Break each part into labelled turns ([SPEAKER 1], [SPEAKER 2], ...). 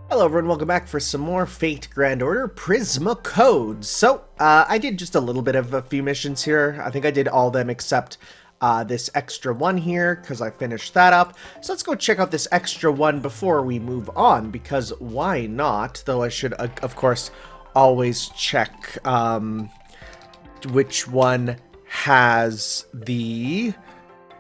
[SPEAKER 1] Hello everyone, welcome back for some more Fate Grand Order Prisma codes. So, I did just a little bit of a few missions here. I think I did all of them except this extra one here, because I finished that up. So let's go check out this extra one before we move on, because why not? Though I should, of course, always check which one has the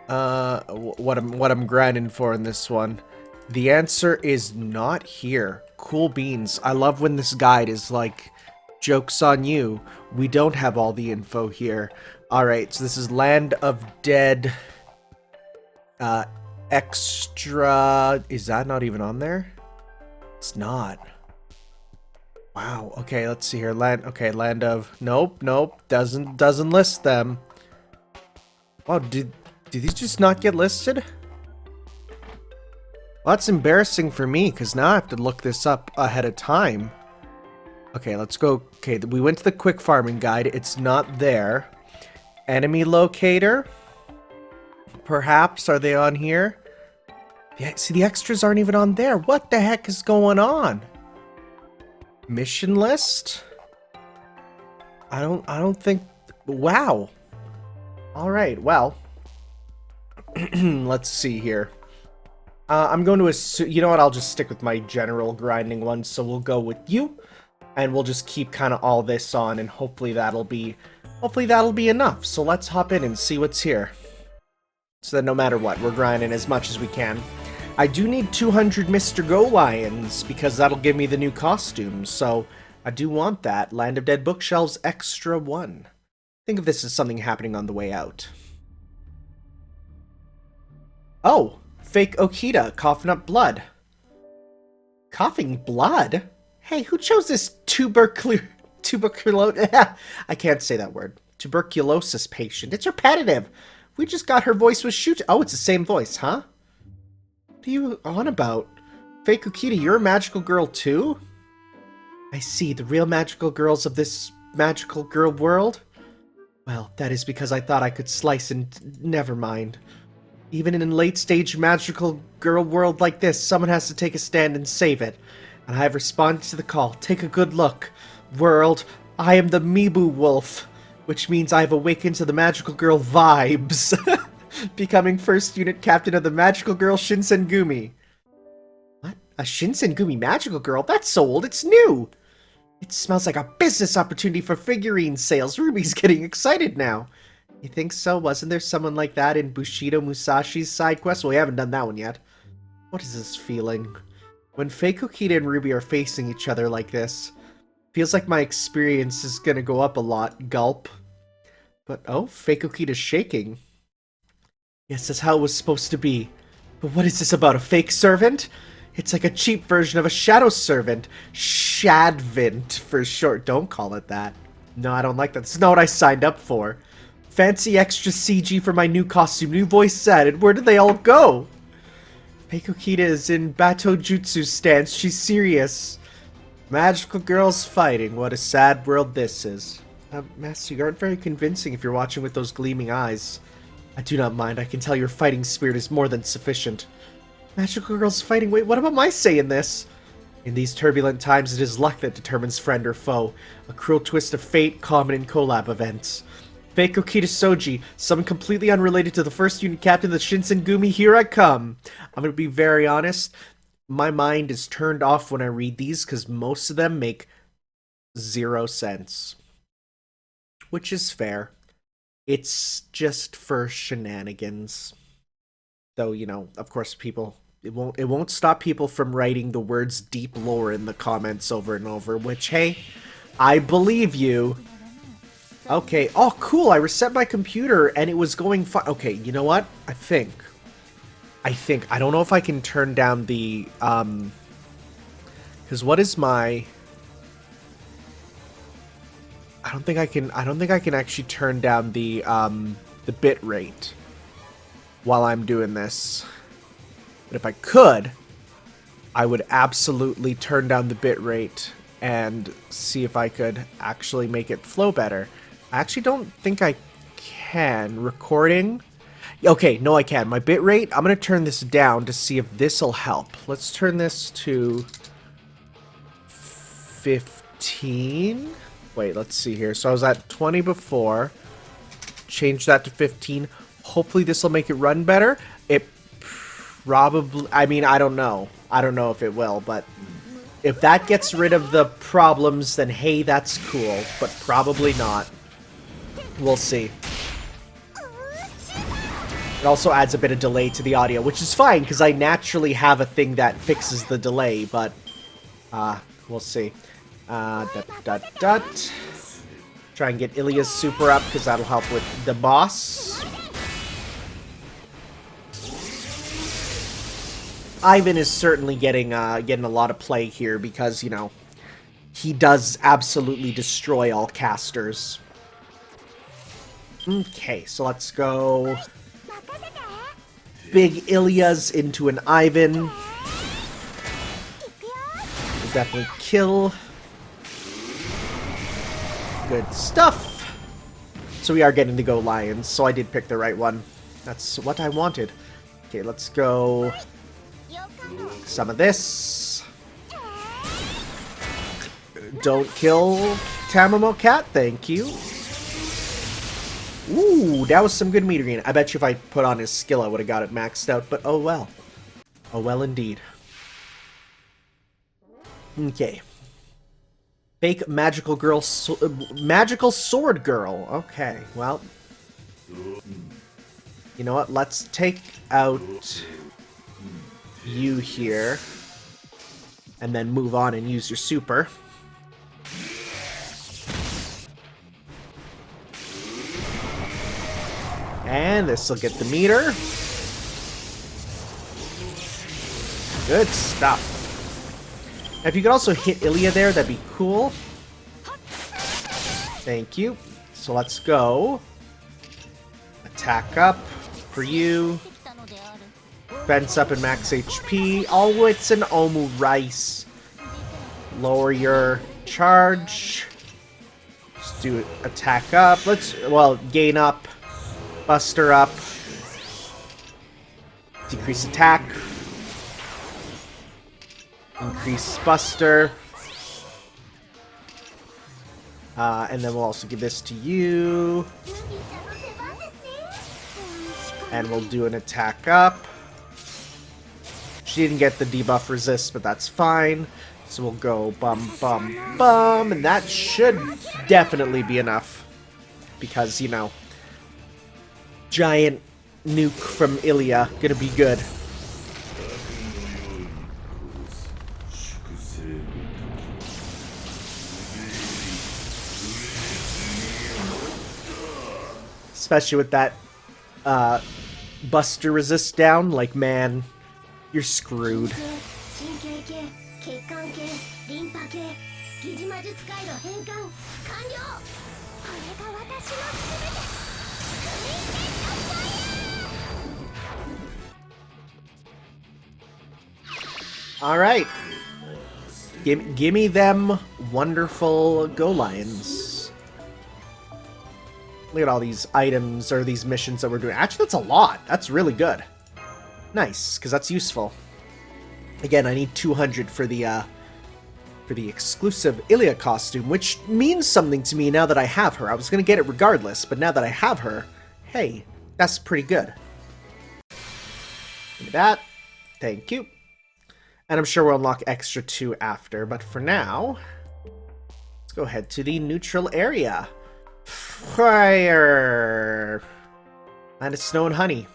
[SPEAKER 1] what I'm grinding for in this one. The answer is not here. Cool beans. I love when this guide is like, joke's on you. We don't have all the info here. Alright, so this is Land of Dead. Extra. Is that not even on there? It's not. Wow. Okay, let's see here. Land of. Nope. Doesn't list them. Oh, did these just not get listed? Well, that's embarrassing for me, because now I have to look this up ahead of time. Okay, let's go. Okay, we went to the quick farming guide. It's not there. Enemy locator? Perhaps. Are they on here? Yeah, see, the extras aren't even on there. What the heck is going on? Mission list? I don't think... Wow. Alright, well. Let's see here. I'm going to assume, you know what, I'll just stick with my general grinding one, so we'll go with you, and we'll just keep kind of all this on, and hopefully that'll be enough. So let's hop in and see what's here. So that no matter what, we're grinding as much as we can. I do need 200 Mr. Go Lions, because that'll give me the new costumes, so I do want that. Land of Dead Bookshelves Extra 1. Think of this as something happening on the way out. Oh! Fake Okita, coughing up blood. Coughing blood? Hey, who chose this tuberculosis? I can't say that word. Tuberculosis patient. It's repetitive. We just got her voice was shoot. Oh, it's the same voice, huh? What are you on about? Fake Okita, you're a magical girl too? I see, the real magical girls of this magical girl world? Well, that is because I thought I could slice and never mind. Even in a late-stage magical girl world like this, someone has to take a stand and save it. And I have responded to the call. Take a good look. World, I am the Mibu Wolf, which means I have awakened to the magical girl vibes. Becoming first unit captain of the magical girl Shinsengumi. What? A Shinsengumi magical girl? That's so old, it's new! It smells like a business opportunity for figurine sales. Ruby's getting excited now. You think so? Wasn't there someone like that in Bushido Musashi's side quest? Well, we haven't done that one yet. What is this feeling? When Fake Okita and Ruby are facing each other like this, feels like my experience is gonna go up a lot. Gulp. But, oh, Fake Okita's shaking. Yes, that's how it was supposed to be. But what is this about, a fake servant? It's like a cheap version of a shadow servant. Shadvint, for short. Don't call it that. No, I don't like that. This is not what I signed up for. Fancy extra CG for my new costume, new voice added. Where did they all go? Fake Okita is in Bato Jutsu stance. She's serious. Magical girls fighting. What a sad world this is. Master, you aren't very convincing if you're watching with those gleaming eyes. I do not mind. I can tell your fighting spirit is more than sufficient. Magical girls fighting. Wait, what about my say in this? In these turbulent times, it is luck that determines friend or foe. A cruel twist of fate common in collab events. Fake Okita Soji, someone completely unrelated to the first unit captain of the Shinsengumi, here I come. I'm gonna be very honest, my mind is turned off when I read these because most of them make 0 sense. Which is fair. It's just for shenanigans. Though, you know, of course people, it won't stop people from writing the words deep lore in the comments over and over, which, hey, I believe you. Okay, oh cool, I reset my computer and it was going fine. Okay, you know what? I think, I don't know if I can turn down the, because what is my, I don't think I can actually turn down the bit rate while I'm doing this. But if I could, I would absolutely turn down the bit rate and see if I could actually make it flow better. I actually don't think I can. Recording? Okay, no I can. My bit rate, I'm going to turn this down to see if this will help. Let's turn this to 15. Wait, let's see here. So I was at 20 before. Change that to 15. Hopefully this will make it run better. It probably... I mean, I don't know. I don't know if it will, but... if that gets rid of the problems, then hey, that's cool. But probably not. We'll see. It also adds a bit of delay to the audio, which is fine, because I naturally have a thing that fixes the delay, but... we'll see. Try and get Ilya's super up, because that'll help with the boss. Ivan is certainly getting a lot of play here because, you know, he does absolutely destroy all casters. Okay, so let's go big Ilya's into an Ivan. We'll definitely kill. Good stuff. So we are getting to go Lions, so I did pick the right one. That's what I wanted. Okay, let's go... some of this. Don't kill Tamamo Cat, thank you. Ooh, that was some good metering. I bet you if I put on his skill I would have got it maxed out, but oh well. Oh well indeed. Okay. Fake magical girl, magical sword girl. Okay, well. You know what, let's take out... you here, and then move on and use your super. And this will get the meter. Good stuff. If you could also hit Ilya there, that'd be cool. Thank you. So let's go. Attack up for you. Fence up in max HP. Oh, it's an Omu Rice. Lower your charge. Let's do attack up. Let's, well, gain up. Buster up. Decrease attack. Increase Buster. And then we'll also give this to you. And we'll do an attack up. She didn't get the debuff resist, but that's fine. So we'll go bum, bum, bum, and that should definitely be enough. Because, you know, giant nuke from Ilya, gonna be good. Especially with that Buster resist down, like, man... you're screwed. Alright. Gimme them wonderful Go Lions. Look at all these items, or these missions that we're doing. Actually, that's a lot. That's really good. Nice, because that's useful. Again, I need 200 for the exclusive Ilya costume, which means something to me now that I have her. I was going to get it regardless, but now that I have her, hey, that's pretty good. Give me that. Thank you. And I'm sure we'll unlock extra 2 after, but for now, let's go ahead to the neutral area. Fire! And it's snow and honey.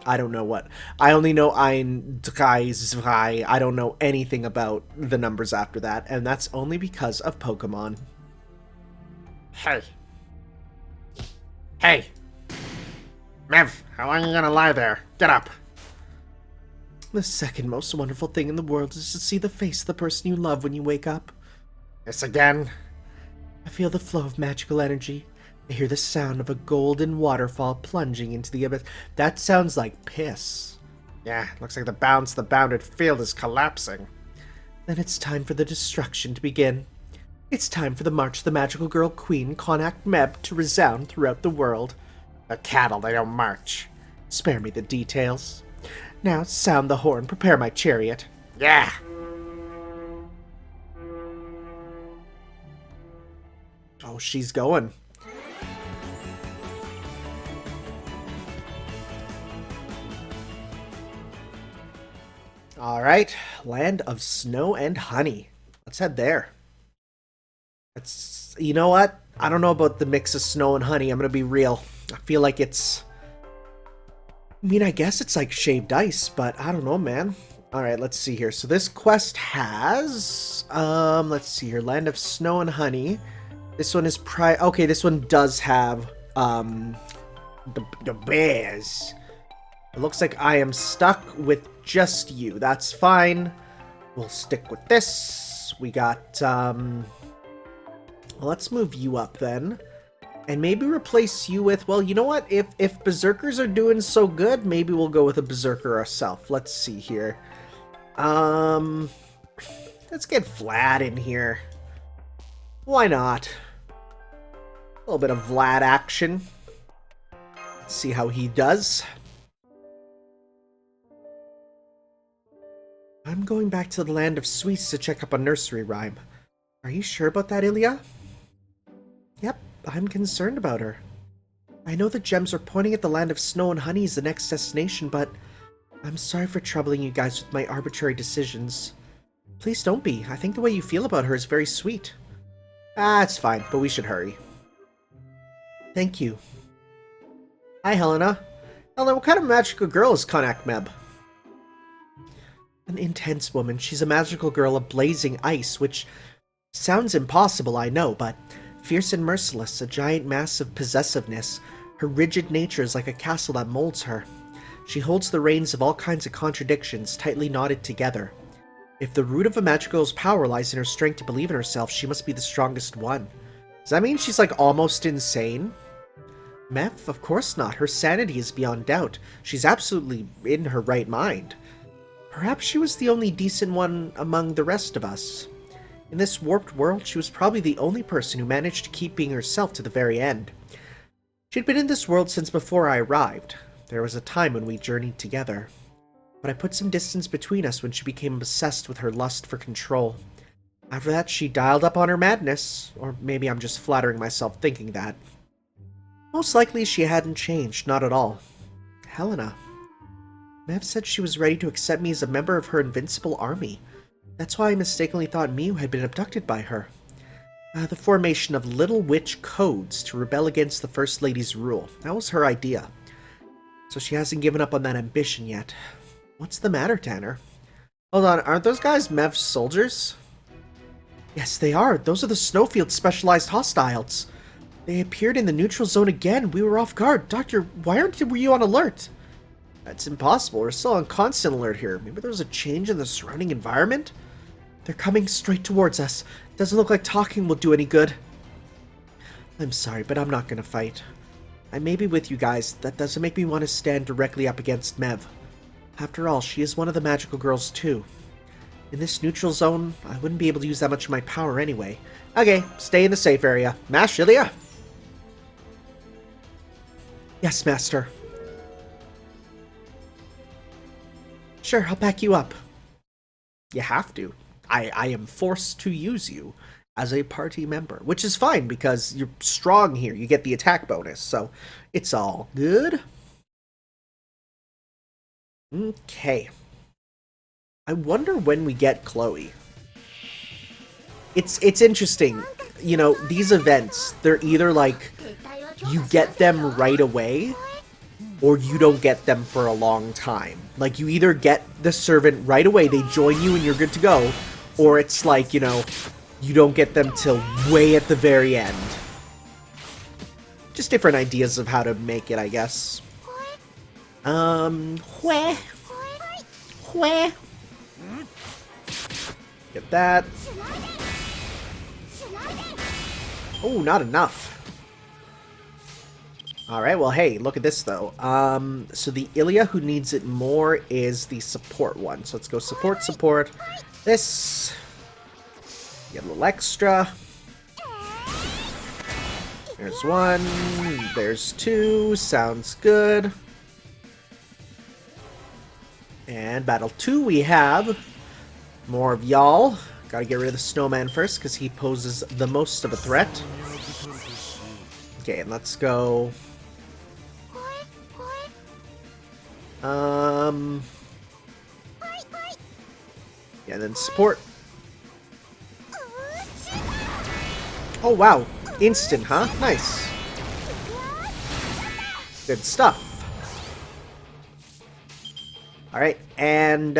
[SPEAKER 1] I don't know what. I only know ein, drei, zwei. I don't know anything about the numbers after that, and that's only because of Pokemon. Hey. Hey. Mev, how long are you gonna lie there? Get up. The second most wonderful thing in the world is to see the face of the person you love when you wake up. This again? I feel the flow of magical energy. I hear the sound of a golden waterfall plunging into the abyss. That sounds like piss. Yeah, looks like the bounded field is collapsing. Then it's time for the destruction to begin. It's time for the March of the Magical Girl Queen, Connacht Medb, to resound throughout the world. The cattle, they don't march. Spare me the details. Now sound the horn, prepare my chariot. Yeah! Oh, she's going. Alright, land of snow and honey. Let's head there. It's, you know what? I don't know about the mix of snow and honey, I'm gonna be real. I feel like it's... I mean, I guess it's like shaved ice, but I don't know, man. Alright, let's see here. So this quest has... let's see here. Land of Snow and Honey. This one is okay, this one does have, the bears. It looks like I am stuck with just you. That's fine. We'll stick with this. We got, well, let's move you up then. And maybe replace you with, well, you know what? If Berserkers are doing so good, maybe we'll go with a Berserker ourselves. Let's see here. Let's get Vlad in here. Why not? A little bit of Vlad action. Let's see how he does. I'm going back to the land of sweets to check up a nursery rhyme. Are you sure about that, Ilya? Yep, I'm concerned about her. I know the gems are pointing at the land of snow and honey as the next destination, but I'm sorry for troubling you guys with my arbitrary decisions. Please don't be. I think the way you feel about her is very sweet. Ah, it's fine, but we should hurry. Thank you. Hi, Helena. Helena, what kind of magical girl is Connacht Medb? An intense woman. She's a magical girl of blazing ice, which sounds impossible, I know, but fierce and merciless, a giant mass of possessiveness. Her rigid nature is like a castle that molds her. She holds the reins of all kinds of contradictions, tightly knotted together. If the root of a magical girl's power lies in her strength to believe in herself, she must be the strongest one. Does that mean she's like almost insane? Medb? Of course not. Her sanity is beyond doubt. She's absolutely in her right mind. Perhaps she was the only decent one among the rest of us. In this warped world, she was probably the only person who managed to keep being herself to the very end. She'd been in this world since before I arrived. There was a time when we journeyed together. But I put some distance between us when she became obsessed with her lust for control. After that, she dialed up on her madness. Or maybe I'm just flattering myself thinking that. Most likely she hadn't changed, not at all. Helena. Medb said she was ready to accept me as a member of her invincible army. That's why I mistakenly thought Miu had been abducted by her. The formation of little witch codes to rebel against the First Lady's rule. That was her idea. So she hasn't given up on that ambition yet. What's the matter, Tanner? Hold on, aren't those guys Medb's soldiers? Yes, they are. Those are the Snowfield's specialized hostiles. They appeared in the neutral zone again. We were off guard. Doctor, why aren't you on alert? That's impossible. We're still on constant alert here. Maybe there was a change in the surrounding environment? They're coming straight towards us. Doesn't look like talking will do any good. I'm sorry, but I'm not gonna fight. I may be with you guys. That doesn't make me want to stand directly up against Medb. After all, she is one of the magical girls too. In this neutral zone, I wouldn't be able to use that much of my power anyway. Okay, stay in the safe area. Mash, Ilya? Yes, Master. Sure, I'll back you up. You have to. I am forced to use you as a party member, which is fine because you're strong here. You get the attack bonus, so it's all good. Okay. I wonder when we get Chloe. It's interesting. You know, these events, they're either like you get them right away or you don't get them for a long time. Like, you either get the servant right away, they join you and you're good to go, or it's like, you know, you don't get them till way at the very end. Just different ideas of how to make it, I guess. Where? Get that. Oh, not enough. Alright, well, hey, look at this, though. So the Ilya who needs it more is the support one. So let's go support, support. This. Get a little extra. There's one. There's two. Sounds good. And battle 2, we have more of y'all. Gotta get rid of the snowman first, because he poses the most of a threat. Okay, and let's go... Yeah, and then support. Oh, wow. Instant, huh? Nice. Good stuff. Alright, and,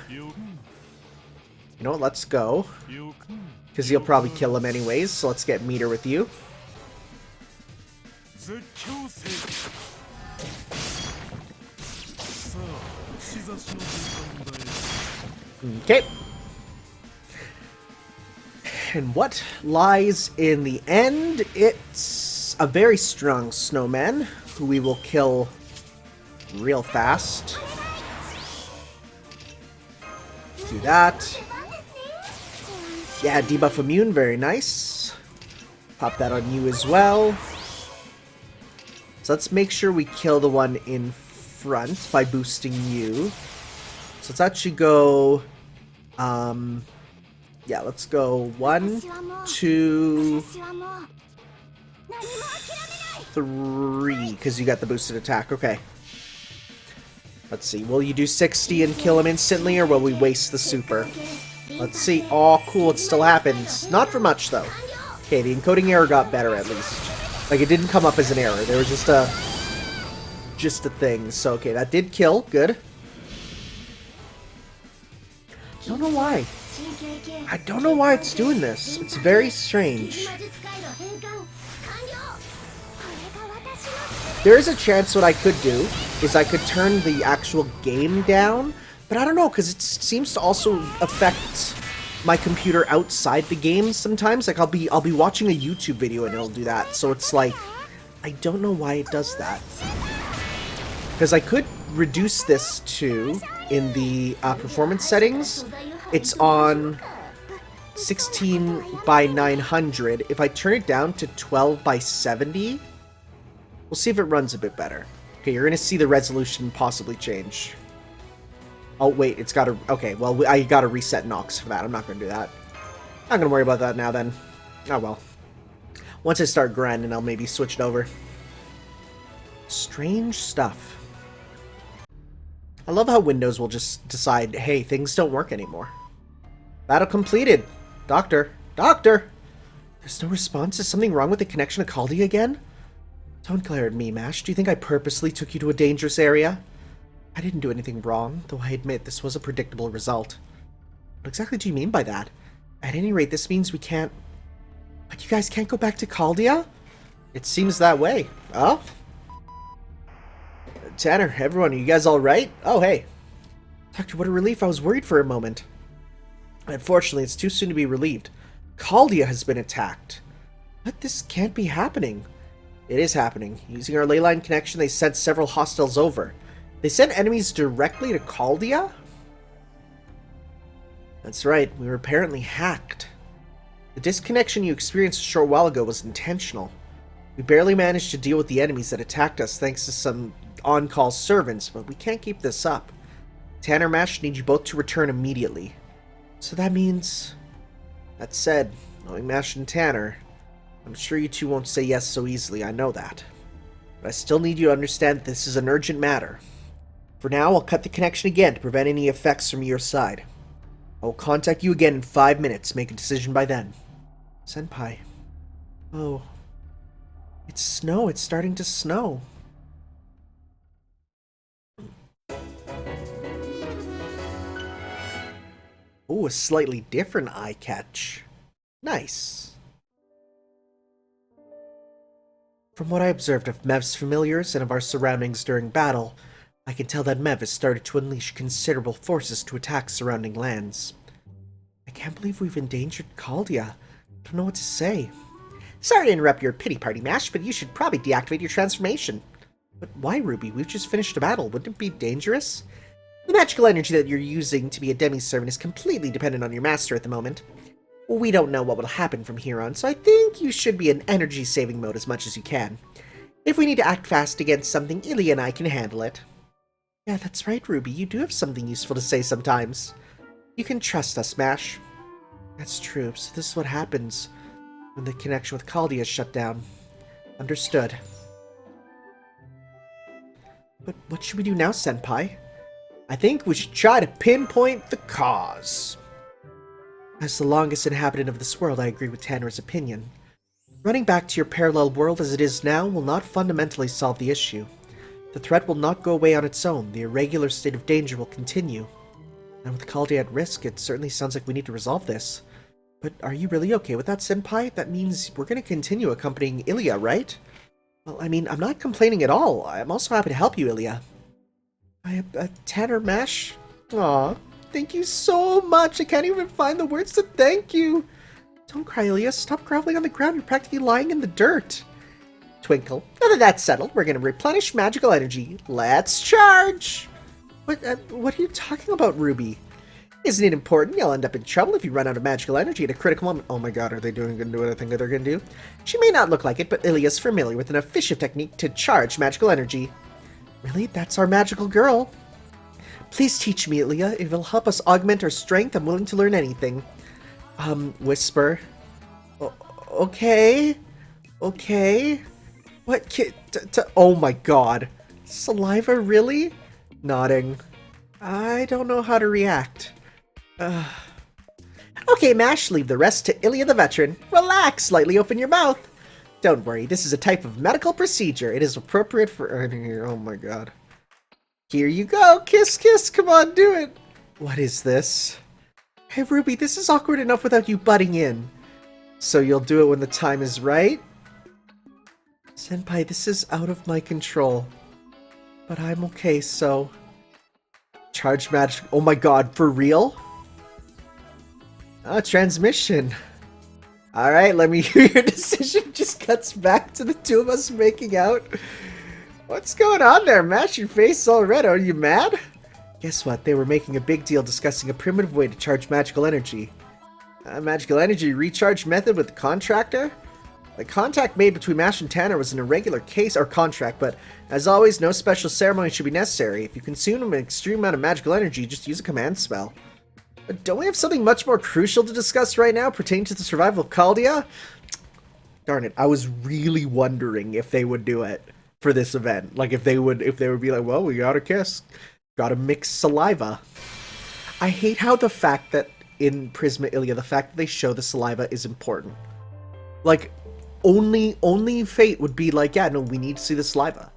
[SPEAKER 1] you know what, let's go. Because you'll probably kill him anyways, so let's get Meteor with you. Okay. And what lies in the end? It's a very strong snowman, who we will kill real fast. Do that. Yeah, debuff immune, very nice. Pop that on you as well. So let's make sure we kill the one in front by boosting you. So let's actually go... yeah, let's go 1, 2, 3, because you got the boosted attack. Okay. Let's see. Will you do 60 and kill him instantly, or will we waste the super? Let's see. Oh, cool. It still happens. Not for much, though. Okay, the encoding error got better, at least. Like, it didn't come up as an error. There was just a thing. So, okay, that did kill. Good. I don't know why. I don't know why it's doing this. It's very strange. There is a chance what I could do is I could turn the actual game down, but I don't know, because it seems to also affect my computer outside the game sometimes. Like I'll be watching a YouTube video and it'll do that. So it's like, I don't know why it does that. Because I could reduce this to, in the performance settings, it's on 16 by 900. If I turn it down to 12 by 70, we'll see if it runs a bit better. Okay, you're gonna see the resolution possibly change. Oh wait, it's gotta... Okay, well, I gotta reset Nox for that. I'm not gonna do that. Not gonna worry about that now then. Oh well. Once I start grinding, I'll maybe switch it over. Strange stuff. I love how Windows will just decide, hey, things don't work anymore. Battle completed. Doctor. Doctor! There's no response? Is something wrong with the connection to Caldia again? Don't glare at me, Mash. Do you think I purposely took you to a dangerous area? I didn't do anything wrong, though I admit this was a predictable result. What exactly do you mean by that? At any rate, this means we can't... Like, you guys can't go back to Caldia? It seems that way. Oh? Tanner, everyone, are you guys alright? Oh, hey. Doctor, what a relief. I was worried for a moment. Unfortunately, it's too soon to be relieved. Caldia has been attacked. But this can't be happening. It is happening. Using our leyline connection, they sent several hostiles over. They sent enemies directly to Caldia? That's right, we were apparently hacked. The disconnection you experienced a short while ago was intentional. We barely managed to deal with the enemies that attacked us thanks to some on-call servants, but we can't keep this up. Tanner, Mash, need you both to return immediately. So that means... That said, knowing Mash and Tanner, I'm sure you two won't say yes so easily, I know that. But I still need you to understand this is an urgent matter. For now, I'll cut the connection again to prevent any effects from your side. I will contact you again in 5 minutes, make a decision by then. Senpai. Oh. It's snow, it's starting to snow. Oh, a slightly different eye catch. Nice. From what I observed of Mev's familiars and of our surroundings during battle, I can tell that Mev has started to unleash considerable forces to attack surrounding lands. I can't believe we've endangered Caldia. I don't know what to say. Sorry to interrupt your pity party, Mash, but you should probably deactivate your transformation. But why, Ruby? We've just finished a battle. Wouldn't it be dangerous? The magical energy that you're using to be a demi-servant is completely dependent on your master at the moment. We don't know what will happen from here on, so I think you should be in energy-saving mode as much as you can. If we need to act fast against something, Ilya and I can handle it. Yeah, that's right, Ruby. You do have something useful to say sometimes. You can trust us, Mash. That's true. So this is what happens when the connection with Chaldea is shut down. Understood. But what should we do now, Senpai? I think we should try to pinpoint the cause. As the longest inhabitant of this world, I agree with Tanner's opinion. Running back to your parallel world as it is now will not fundamentally solve the issue. The threat will not go away on its own. The irregular state of danger will continue. And with Chaldea at risk, it certainly sounds like we need to resolve this. But are you really okay with that, Senpai? That means we're going to continue accompanying Ilya, right? Well, I mean, I'm not complaining at all. I'm also happy to help you, Ilya. Tanner Mash? Aw, thank you so much. I can't even find the words to thank you. Don't cry, Ilya. Stop groveling on the ground. You're practically lying in the dirt. Twinkle. Now that that's settled, we're going to replenish magical energy. Let's charge! What are you talking about, Ruby? Isn't it important? You'll end up in trouble if you run out of magical energy at a critical moment. Oh my god, are they going to do what I think they're going to do? She may not look like it, but Ilya's familiar with an efficient technique to charge magical energy. Really? That's our magical girl? Please teach me, Ilya. If it'll help us augment our strength, I'm willing to learn anything. Whisper. Okay. Okay. What oh my god. Saliva, really? Nodding. I don't know how to react. Okay, Mash, leave the rest to Ilya the veteran. Relax, slightly open your mouth. Don't worry, this is a type of medical procedure. It is appropriate for... Oh my god. Here you go, kiss, kiss, come on, do it. What is this? Hey, Ruby, this is awkward enough without you butting in. So you'll do it when the time is right? Senpai, this is out of my control. But I'm okay, so... Charge magic... Oh my god, for real? Transmission. Alright, let me hear your decision. Just cuts back to the two of us making out. What's going on there, Mash? Your face is all red. Are you mad? Guess what? They were making a big deal discussing a primitive way to charge magical energy. Magical energy recharge method with the contractor? The contact made between Mash and Tanner was an irregular case or contract, but as always, no special ceremony should be necessary. If you consume an extreme amount of magical energy, just use a command spell. But don't we have something much more crucial to discuss right now pertaining to the survival of Chaldea? Darn it, I was really wondering if they would do it for this event. Like if they would be like, well, we gotta kiss. Gotta mix saliva. I hate how the fact that in Prisma Ilya, the fact that they show the saliva is important. Like, only Fate would be like, yeah, no, we need to see the saliva.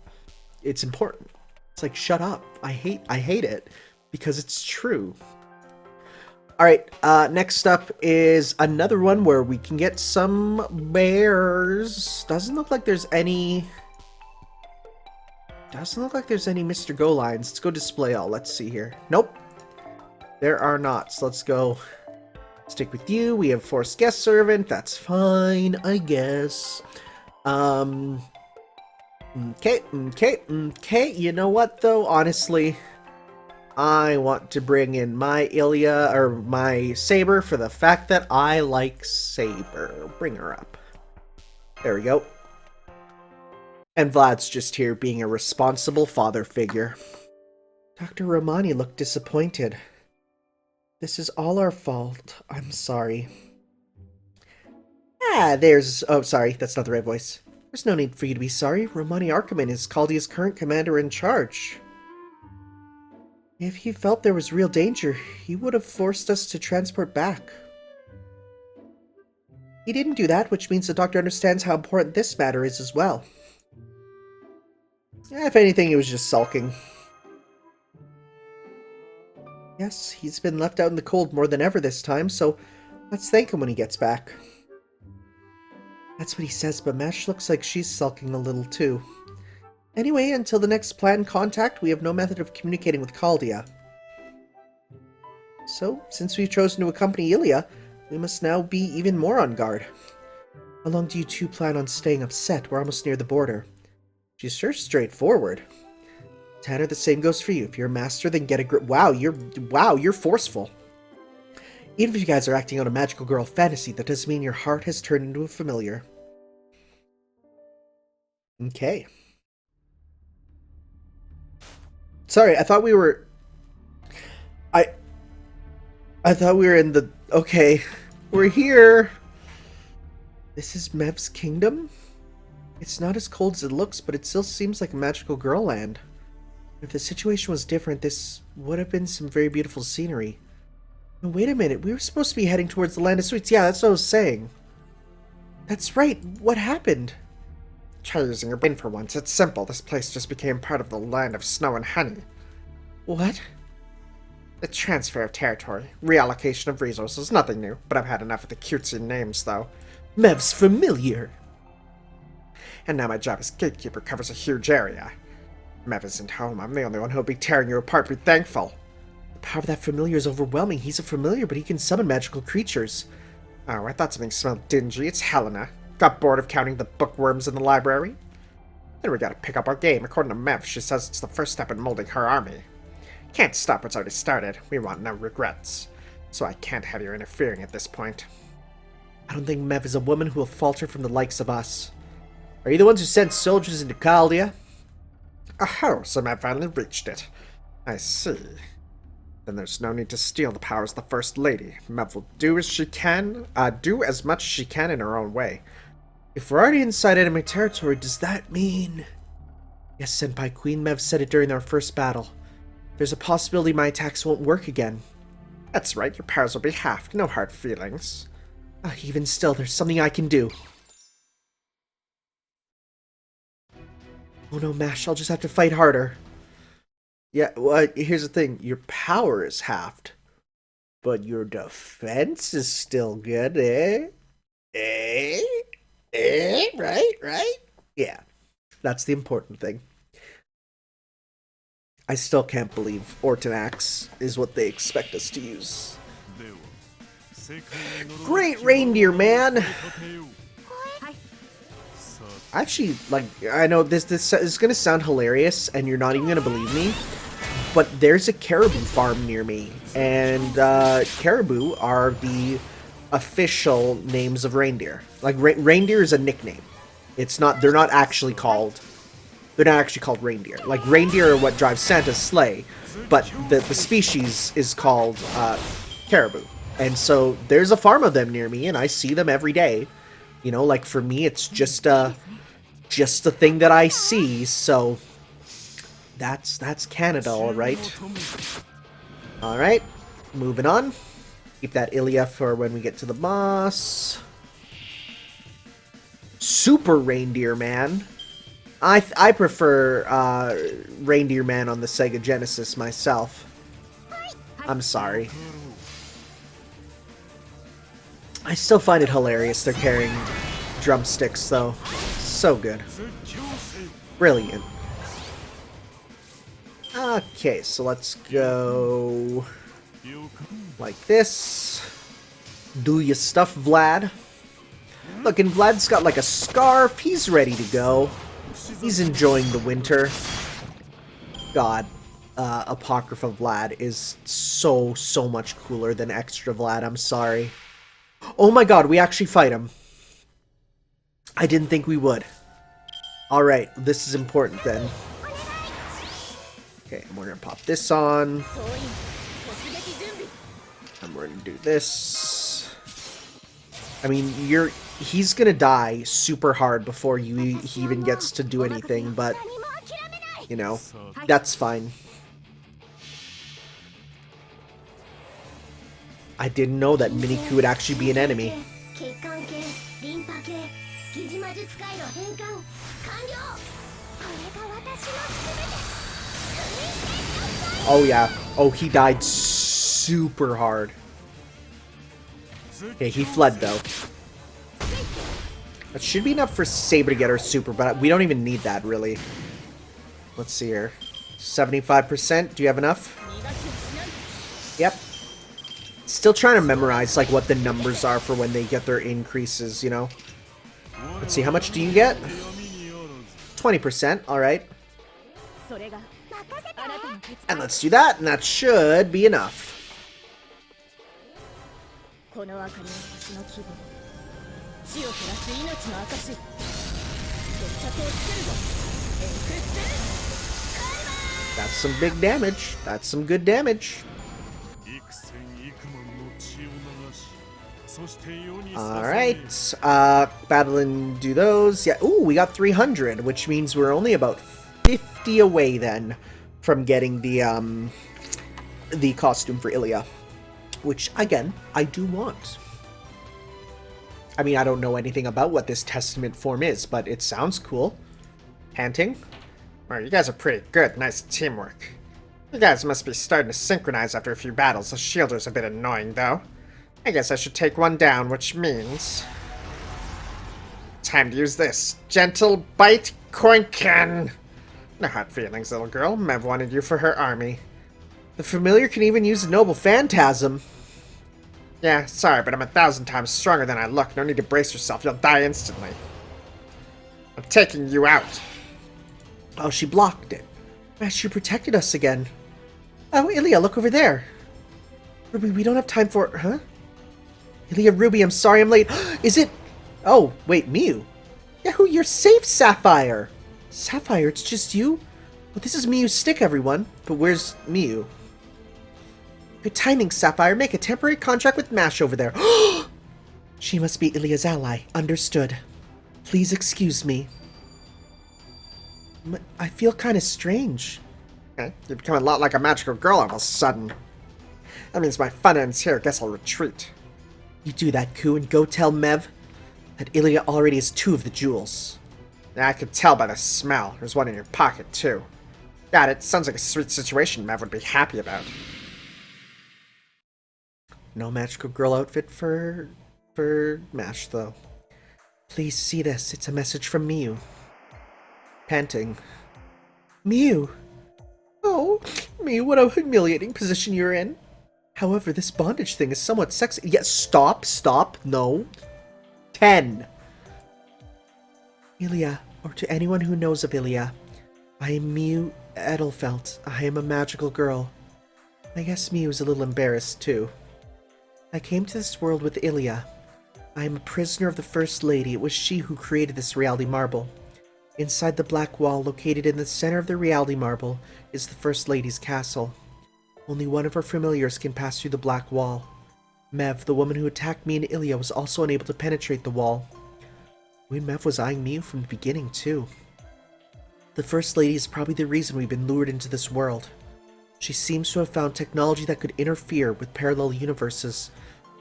[SPEAKER 1] It's important. It's like, shut up. I hate it because it's true. Alright, next up is another one where we can get some bears. Doesn't look like there's any Mr. Go lines. Let's go display all. Let's see here. Nope. There are not. So let's go stick with you. We have Forced Guest Servant. That's fine, I guess. Okay. You know what, though? Honestly, I want to bring in my Ilya, or my Saber, for the fact that I like Saber. Bring her up. There we go. And Vlad's just here being a responsible father figure. Dr. Romani looked disappointed. This is all our fault. I'm sorry. Oh, sorry, that's not the right voice. There's no need for you to be sorry. Romani Arkaman is Chaldea's current commander in charge. If he felt there was real danger, he would have forced us to transport back. He didn't do that, which means the doctor understands how important this matter is as well. If anything, he was just sulking. Yes, he's been left out in the cold more than ever this time, so let's thank him when he gets back. That's what he says, but Mash looks like she's sulking a little too. Anyway, until the next planned contact, we have no method of communicating with Chaldea. So, since we've chosen to accompany Ilya, we must now be even more on guard. How long do you two plan on staying upset? We're almost near the border. She's sure straightforward. Tanner, the same goes for you. If you're a master, then get a grip. Wow, you're forceful. Even if you guys are acting out a magical girl fantasy, that doesn't mean your heart has turned into a familiar. Okay. Sorry, I thought we were... I thought we were in the... Okay, we're here. This is Mev's kingdom? It's not as cold as it looks, but it still seems like a magical girl land. If the situation was different, this would have been some very beautiful scenery. No, wait a minute, we were supposed to be heading towards the land of sweets. Yeah, that's what I was saying. That's right, what happened? Try using your brain for once. It's simple. This place just became part of the land of snow and honey. What? The transfer of territory, reallocation of resources, nothing new, but I've had enough of the cutesy names, though. Mev's familiar. And now my job as gatekeeper covers a huge area. Mev isn't home. I'm the only one who'll be tearing you apart. Be thankful. The power of that familiar is overwhelming. He's a familiar, but he can summon magical creatures. Oh, I thought something smelled dingy. It's Helena. Got bored of counting the bookworms in the library? Then we gotta pick up our game. According to Mev, she says it's the first step in molding her army. Can't stop what's already started. We want no regrets. So I can't have you interfering at this point. I don't think Mev is a woman who will falter from the likes of us. Are you the ones who sent soldiers into Chaldea? Oh, so Mev finally reached it. I see. Then there's no need to steal the powers of the First Lady. Mev will do as much as she can in her own way. If we're already inside enemy territory, does that mean... Yes, Senpai, Queen Mev said it during our first battle. There's a possibility my attacks won't work again. That's right, your powers will be halved. No hard feelings. Even still, there's something I can do. Oh no, Mash, I'll just have to fight harder. Yeah, well, here's the thing. Your power is halved. But your defense is still good, eh? Right? Yeah, that's the important thing. I still can't believe Ortonax is what they expect us to use. Great reindeer, man! Actually, like, I know this is gonna sound hilarious, and you're not even gonna believe me, but there's a caribou farm near me, and caribou are the official names of reindeer. Like, reindeer is a nickname. It's not, they're not actually called reindeer. Like, reindeer are what drives Santa's sleigh, but the species is called caribou. And so there's a farm of them near me, and I see them every day. You know, like, for me, it's just a thing that I see, so that's Canada, alright. Alright, moving on. Keep that Ilya for when we get to the boss. Super Reindeer Man. I prefer Reindeer Man on the Sega Genesis myself. I'm sorry. I still find it hilarious they're carrying drumsticks, though. So good. Brilliant. Okay, so let's go like this. Do your stuff, Vlad. Look, and Vlad's got like a scarf. He's ready to go. He's enjoying the winter. God, Apocrypha Vlad is so much cooler than Extra Vlad. I'm sorry. Oh my god, we actually fight him. I didn't think we would. Alright, this is important then. Okay, and we're gonna pop this on. And we're gonna do this. I mean, he's gonna die super hard before he even gets to do anything, but, you know, that's fine. I didn't know that Miniku would actually be an enemy. Oh yeah. Oh, he died super hard. Okay, he fled though. That should be enough for Saber to get her super, but we don't even need that really. Let's see here. 75%. Do you have enough? Yep. Still trying to memorize like what the numbers are for when they get their increases, you know? Let's see, how much do you get? 20%, alright. And let's do that, and that should be enough. That's some big damage. That's some good damage. Alright, battle and do those. Yeah, ooh, we got 300, which means we're only about 50 away then from getting the costume for Ilya. Which, again, I do want. I mean, I don't know anything about what this testament form is, but it sounds cool. Panting. Well, you guys are pretty good. Nice teamwork. You guys must be starting to synchronize after a few battles. The shielder's a bit annoying, though. I guess I should take one down, which means... time to use this. Gentle Bite Koinkan. No hard feelings, little girl. Mev wanted you for her army. The familiar can even use a noble phantasm. Yeah, sorry, but I'm 1,000 times stronger than I look. No need to brace yourself. You'll die instantly. I'm taking you out. Oh, she blocked it. She protected us again. Oh, Ilya, look over there. Ruby, we don't have time for... Huh? Ilya, Ruby, I'm sorry I'm late. Is it... Oh, wait, Miu. Yahoo, you're safe, Sapphire. Sapphire, it's just you? Well, this is Miu's stick, everyone. But where's Miu? Good timing, Sapphire. Make a temporary contract with MASH over there. She must be Ilya's ally. Understood. Please excuse me. I feel kind of strange. Okay, you become a lot like a magical girl all of a sudden. That means my fun ends here. Guess I'll retreat. You do that, Ku, and go tell Mev that Ilya already has 2 of the jewels. Yeah, I can tell by the smell. There's one in your pocket, too. Got it. Sounds like a sweet situation Mev would be happy about. No magical girl outfit for MASH, though. Please see this. It's a message from Miu. Panting. Miu! Oh, Miu, what a humiliating position you're in. However, this bondage thing is somewhat sexy. Yes, stop, no. 10. Ilya, or to anyone who knows of Ilya, I am Miu Edelfelt. I am a magical girl. I guess Miu is a little embarrassed, too. I came to this world with Ilya. I am a prisoner of the First Lady. It was she who created this reality marble. Inside the black wall, located in the center of the reality marble, is the First Lady's castle. Only one of her familiars can pass through the black wall. Mev, the woman who attacked me and Ilya, was also unable to penetrate the wall. Mev was eyeing Miu from the beginning, too. The First Lady is probably the reason we've been lured into this world. She seems to have found technology that could interfere with parallel universes.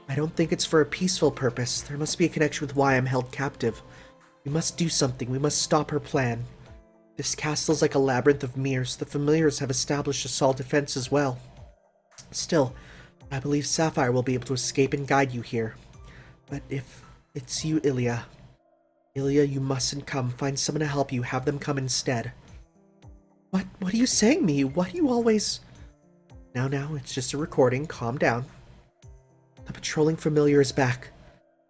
[SPEAKER 1] I don't think it's for a peaceful purpose. There must be a connection with why I'm held captive. We must do something. We must stop her plan. This castle is like a labyrinth of mirrors. The familiars have established a solid defense as well. Still, I believe Sapphire will be able to escape and guide you here. But if it's you, Ilya, you mustn't come. Find someone to help you. Have them come instead. What are you saying, Miu? Why do you always... Now, it's just a recording. Calm down. The patrolling familiar is back.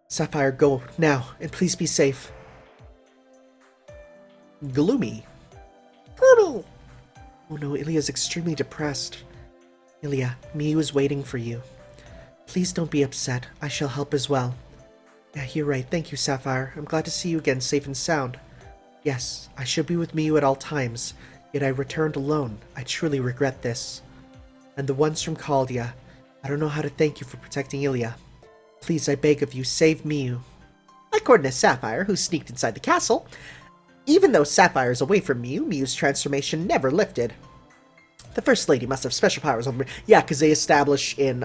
[SPEAKER 1] Sapphire, go, now, and please be safe. Gloomy. Gloomy! Oh no, Ilya's extremely depressed. Ilya, Miu is waiting for you. Please don't be upset. I shall help as well. Yeah, you're right. Thank you, Sapphire. I'm glad to see you again, safe and sound. Yes, I should be with Miu at all times, yet I returned alone. I truly regret this. And the ones from Chaldea, I don't know how to thank you for protecting Ilya. Please, I beg of you, save Miu. According to Sapphire, who sneaked inside the castle, even though Sapphire is away from Miu, Miu's transformation never lifted. The First Lady must have special powers over... Yeah, because they establish in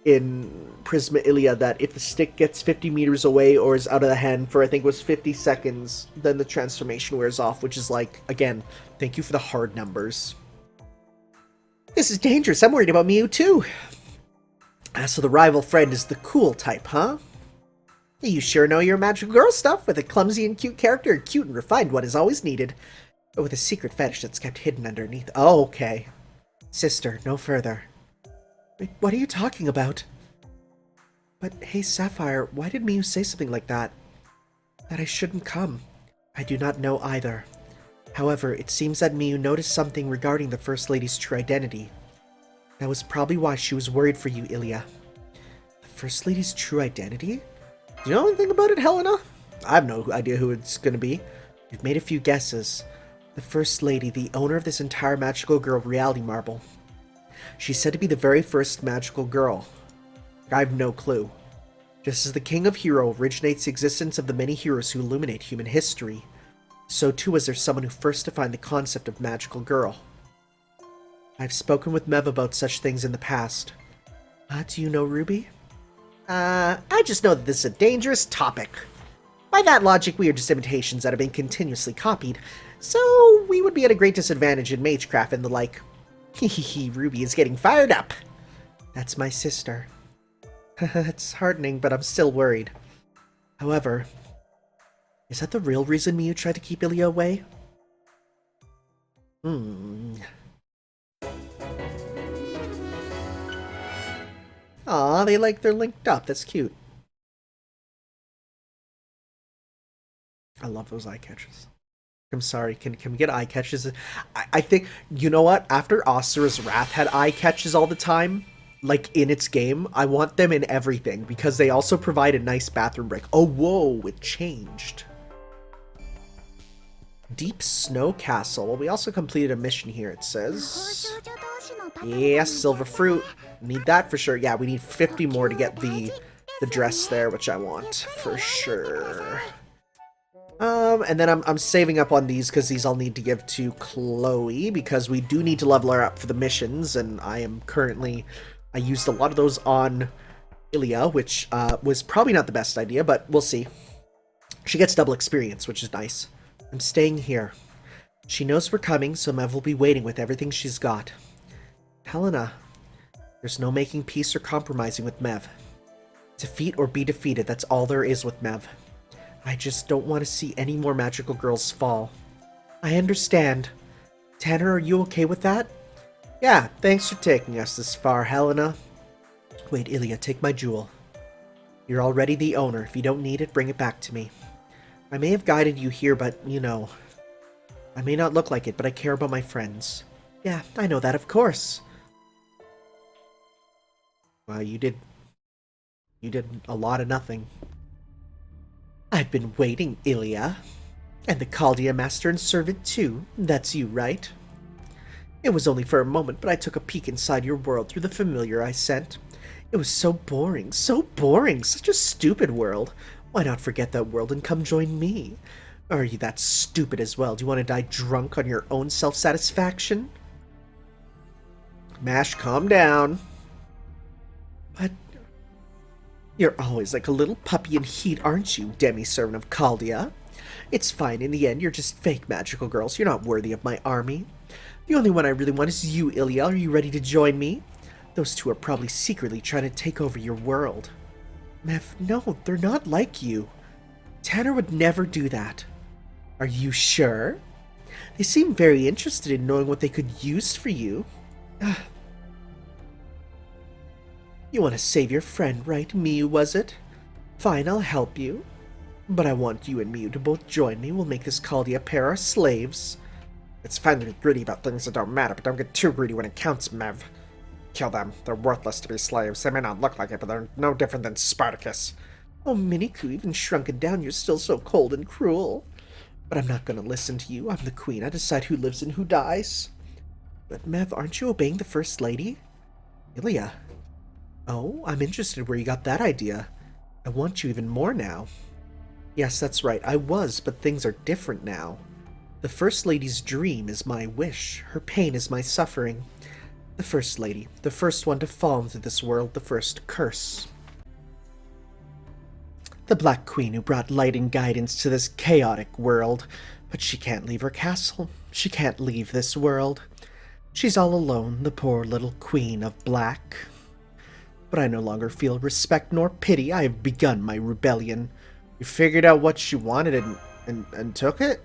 [SPEAKER 1] Prisma Ilya that if the stick gets 50 meters away or is out of the hand for, I think it was 50 seconds, then the transformation wears off, which is like, again, thank you for the hard numbers. This is dangerous. I'm worried about Miu, too. So the rival friend is the cool type, huh? You sure know your magical girl stuff, with a clumsy and cute character. A cute and refined one is always needed. But with a secret fetish that's kept hidden underneath. Oh, okay. Sister, no further. Wait, what are you talking about? But hey, Sapphire, why did Miu say something like that? That I shouldn't come. I do not know either. However, it seems that Miu noticed something regarding the First Lady's true identity. That was probably why she was worried for you, Ilya. The First Lady's true identity? Do you know anything about it, Helena? I have no idea who it's gonna be. We've made a few guesses. The First Lady, the owner of this entire magical girl reality marble. She's said to be the very first magical girl. I have no clue. Just as the King of Hero originates the existence of the many heroes who illuminate human history, so too is there someone who first defined the concept of magical girl. I've spoken with Mev about such things in the past. Do you know Ruby? I just know that this is a dangerous topic. By that logic, we are just imitations that have been continuously copied, so we would be at a great disadvantage in magecraft and the like. Hehehe, Ruby is getting fired up. That's my sister. It's heartening, but I'm still worried. However, is that the real reason Miu tried to keep Ilya away? Aw, they're linked up. That's cute. I love those eye catches. I'm sorry, can we get eye catches? I think, you know what? After Asura's Wrath had eye catches all the time, like in its game, I want them in everything because they also provide a nice bathroom break. Oh, whoa, it changed. Deep Snow Castle. Well, we also completed a mission here, it says. Yes, silver fruit. Need that for sure. Yeah, we need 50 more to get the dress there, which I want for sure. And then I'm saving up on these because these I'll need to give to Chloe because we do need to level her up for the missions, and I used a lot of those on Ilya, which was probably not the best idea, but we'll see. She gets double experience, which is nice. I'm staying here. She knows we're coming, so Mev will be waiting with everything she's got. Helena, there's no making peace or compromising with Mev. Defeat or be defeated, that's all there is with Mev. I just don't want to see any more magical girls fall. I understand. Tanner, are you okay with that? Yeah, thanks for taking us this far, Helena. Wait, Ilya, take my jewel. You're already the owner. If you don't need it, bring it back to me. I may have guided you here, but, you know, I may not look like it, but I care about my friends. Yeah, I know that, of course. Well, you did a lot of nothing. I've been waiting, Ilya. And the Chaldea Master and Servant, too. That's you, right? It was only for a moment, but I took a peek inside your world through the familiar I sent. It was so boring, such a stupid world. Why not forget that world and come join me? Or are you that stupid as well? Do you want to die drunk on your own self-satisfaction? Mash, calm down. But you're always like a little puppy in heat, aren't you, demi-servant of Chaldea? It's fine, in the end, you're just fake magical girls. You're not worthy of my army. The only one I really want is you, Ilya. Are you ready to join me? Those two are probably secretly trying to take over your world. Mev, no, they're not like you. Tanner would never do that. Are you sure? They seem very interested in knowing what they could use for you. You want to save your friend, right, Miu, was it? Fine, I'll help you. But I want you and Miu to both join me. We'll make this Chaldea pair our slaves. It's fine to be greedy about things that don't matter, but don't get too greedy when it counts, Mev. Kill them. They're worthless to be slaves. They may not look like it, but they're no different than Spartacus. Oh, Miniku, even shrunken down, you're still so cold and cruel. But I'm not going to listen to you. I'm the queen. I decide who lives and who dies. But Mev, aren't you obeying the First Lady? Ilya. Oh, I'm interested where you got that idea. I want you even more now. Yes, that's right. I was, but things are different now. The First Lady's dream is my wish. Her pain is my suffering. The First Lady, the first one to fall into this world, the first curse. The Black Queen who brought light and guidance to this chaotic world. But she can't leave her castle. She can't leave this world. She's all alone, the poor little Queen of Black. But I no longer feel respect nor pity. I have begun my rebellion. You figured out what she wanted and took it?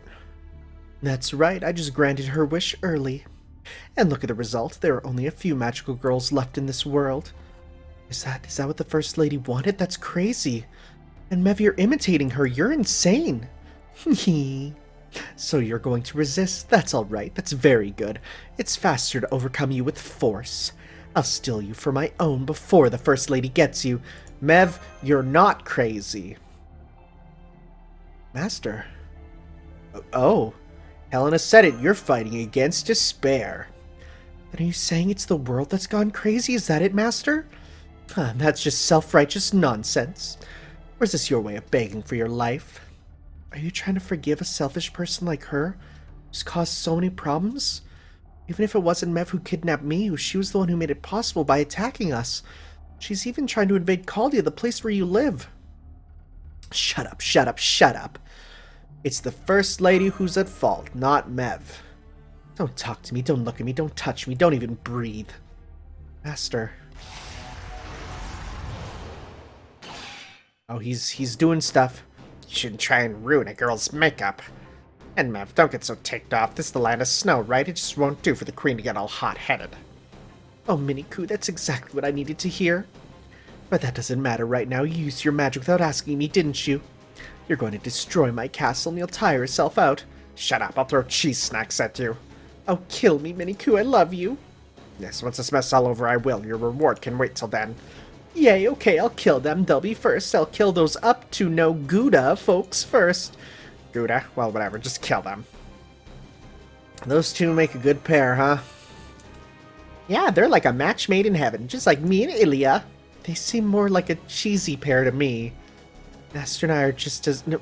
[SPEAKER 1] That's right, I just granted her wish early. And look at the result. There are only a few magical girls left in this world. Is that what the First Lady wanted? That's crazy. And Mev, you're imitating her. You're insane. So you're going to resist? That's all right. That's very good. It's faster to overcome you with force. I'll steal you for my own before the First Lady gets you. Mev, you're not crazy. Master. Oh, Helena said it. You're fighting against despair. Then are you saying it's the world that's gone crazy? Is that it, Master? That's just self-righteous nonsense. Or is this your way of begging for your life? Are you trying to forgive a selfish person like her, who's caused so many problems? Even if it wasn't Mev who kidnapped me, she was the one who made it possible by attacking us. She's even trying to invade Caldia, the place where you live. Shut up, shut up, shut up. It's the First Lady who's at fault, not Mev. Don't talk to me, don't look at me, don't touch me, don't even breathe. Master. Oh, he's doing stuff. You shouldn't try and ruin a girl's makeup. And Mev, don't get so ticked off. This is the land of snow, right? It just won't do for the queen to get all hot-headed. Oh, Miniku, that's exactly what I needed to hear. But that doesn't matter right now. You used your magic without asking me, didn't you? You're going to destroy my castle and you'll tire yourself out. Shut up, I'll throw cheese snacks at you. Oh, kill me, Miniku, I love you. Yes, once this mess is all over, I will. Your reward can wait till then. Yay, okay, I'll kill them. They'll be first. I'll kill those up to no Gouda folks first. Gouda? Well, whatever, just kill them. Those two make a good pair, huh? Yeah, they're like a match made in heaven, just like me and Ilya. They seem more like a cheesy pair to me. Master and I are just as... No,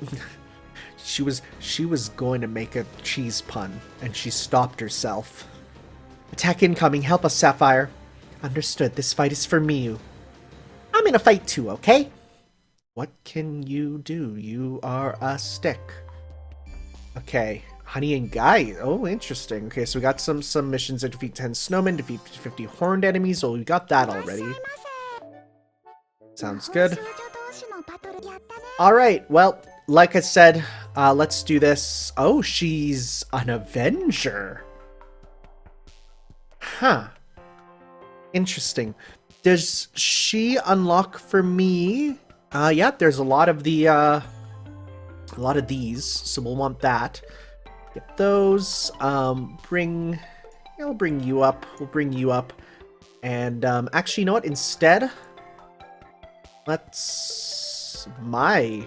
[SPEAKER 1] she was going to make a cheese pun, and she stopped herself. Attack incoming, help us, Sapphire. Understood, this fight is for me. I'm in a fight too, okay? What can you do? You are a stick. Okay, Honey and Guy. Oh, interesting. Okay, so we got some missions to defeat 10 snowmen, defeat 50 horned enemies. Well, we got that already. Sounds good. Alright, well, like I said, let's do this. Oh, she's an Avenger. Huh. Interesting. Does she unlock for me? Yeah, there's a lot of the, a lot of these, so we'll want that. Get those. I'll bring you up. We'll bring you up. And, actually, you know what? Instead, mine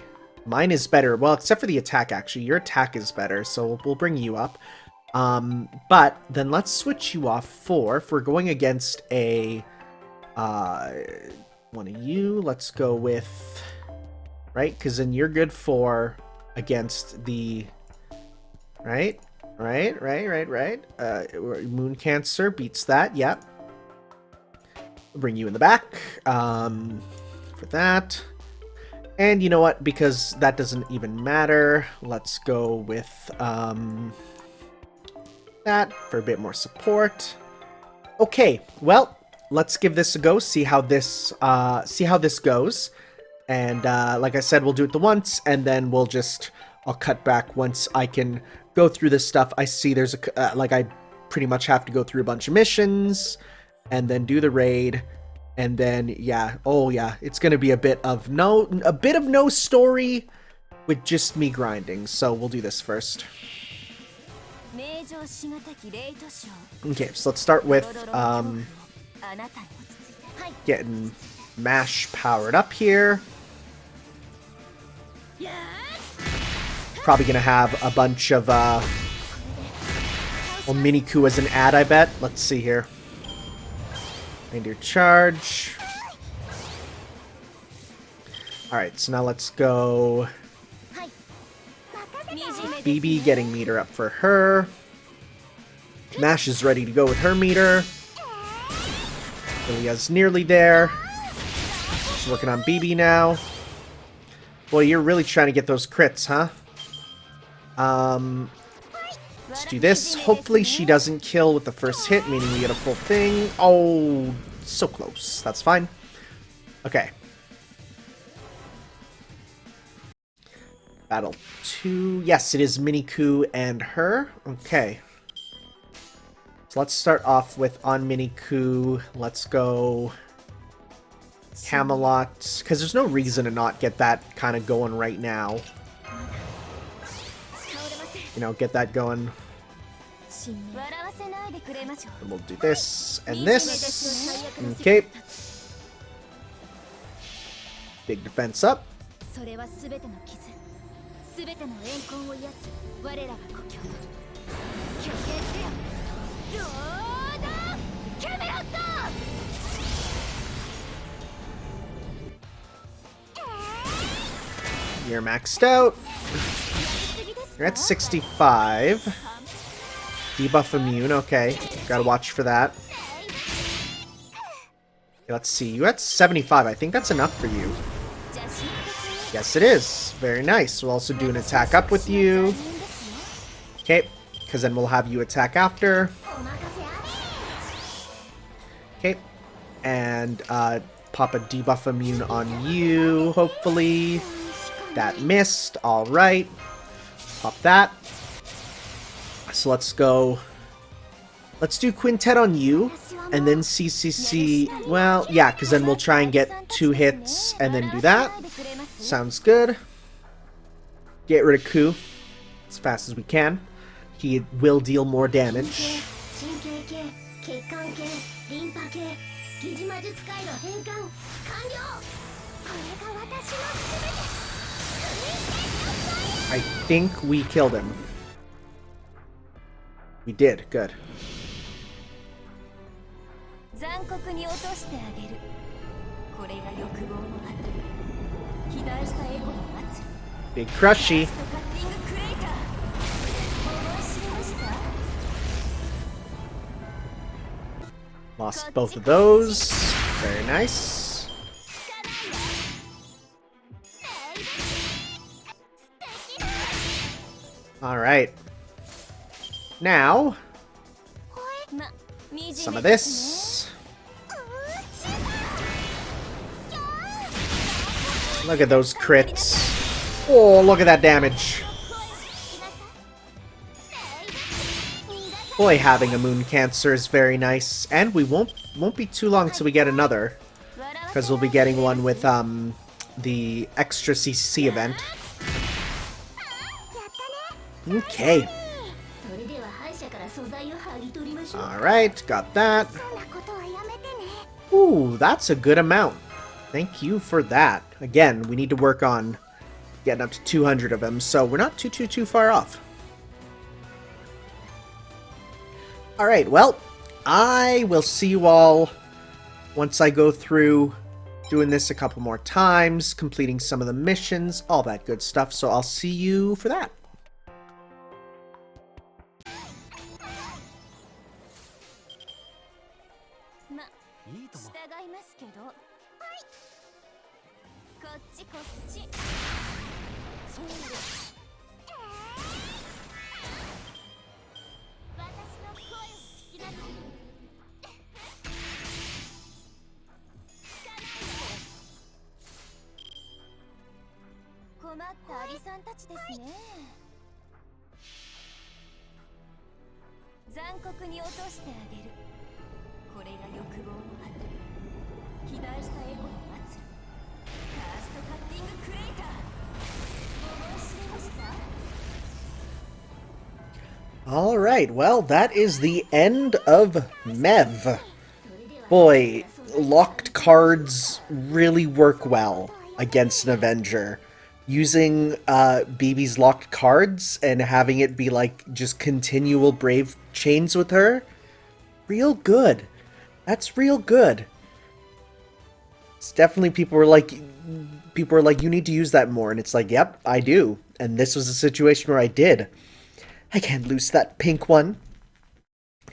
[SPEAKER 1] is better. Well, except for the attack, actually. Your attack is better, so we'll bring you up. But then let's switch you off for, if we're going against a, one of you, let's go with, right? Because then you're good for against the, right? Moon Cancer beats that, yep. We'll bring you in the back, for that. And you know what? Because that doesn't even matter, let's go with, that for a bit more support. Okay, well, let's give this a go, see how this goes. And like I said, we'll do it the once, and then I'll cut back once I can go through this stuff. I see there's I pretty much have to go through a bunch of missions, and then do the raid, and then yeah, oh yeah, it's gonna be a bit of no story with just me grinding. So we'll do this first. Okay, so let's start with getting Mash powered up here. Probably gonna have a bunch of Miniku as an ad, I bet. Let's see here. Reindeer charge. Alright, so now let's go. BB getting meter up for her. Mash is ready to go with her meter. Ilya's nearly there. She's working on BB now. Boy, you're really trying to get those crits, huh? Let's do this. Hopefully she doesn't kill with the first hit, meaning we get a full thing. Oh, so close. That's fine. Okay. Battle 2. Yes, it is Miniku and her. Okay. So let's start off with on Miniku. Let's go Camelot, because there's no reason to not get that kind of going right now. You know, get that going. And we'll do this and this. Okay. Big defense up. You're maxed out. You're at 65. Debuff immune, okay. Gotta watch for that. Let's see, you're at 75. I think that's enough for you. Yes, it is. Very nice. We'll also do an attack up with you. Okay, because then we'll have you attack after. Okay, and pop a debuff immune on you, hopefully. That missed. Alright. Pop that. So let's go. Let's do Quintet on you. And then CCC. Well, yeah, because then we'll try and get 2 hits and then do that. Sounds good. Get rid of Ku as fast as we can. He will deal more damage. I think we killed him. We did. Good. Big crushy. Lost both of those. Very nice. Alright. Now, some of this. Look at those crits. Oh, look at that damage. Boy, having a moon cancer is very nice. And we won't be too long till we get another. Because we'll be getting one with the extra CC event. Okay. Alright, got that. Ooh, that's a good amount. Thank you for that. Again, we need to work on getting up to 200 of them, so we're not too far off. Alright, well, I will see you all once I go through doing this a couple more times, completing some of the missions, all that good stuff, so I'll see you for that. Alright, well, that is the end of Medb. Boy, locked cards really work well against an Avenger. Using BB's locked cards and having it be like just continual brave chains with her, real good. That's real good. It's definitely people were like, you need to use that more, and it's like, yep, I do. And this was a situation where I did. I can't lose that pink one.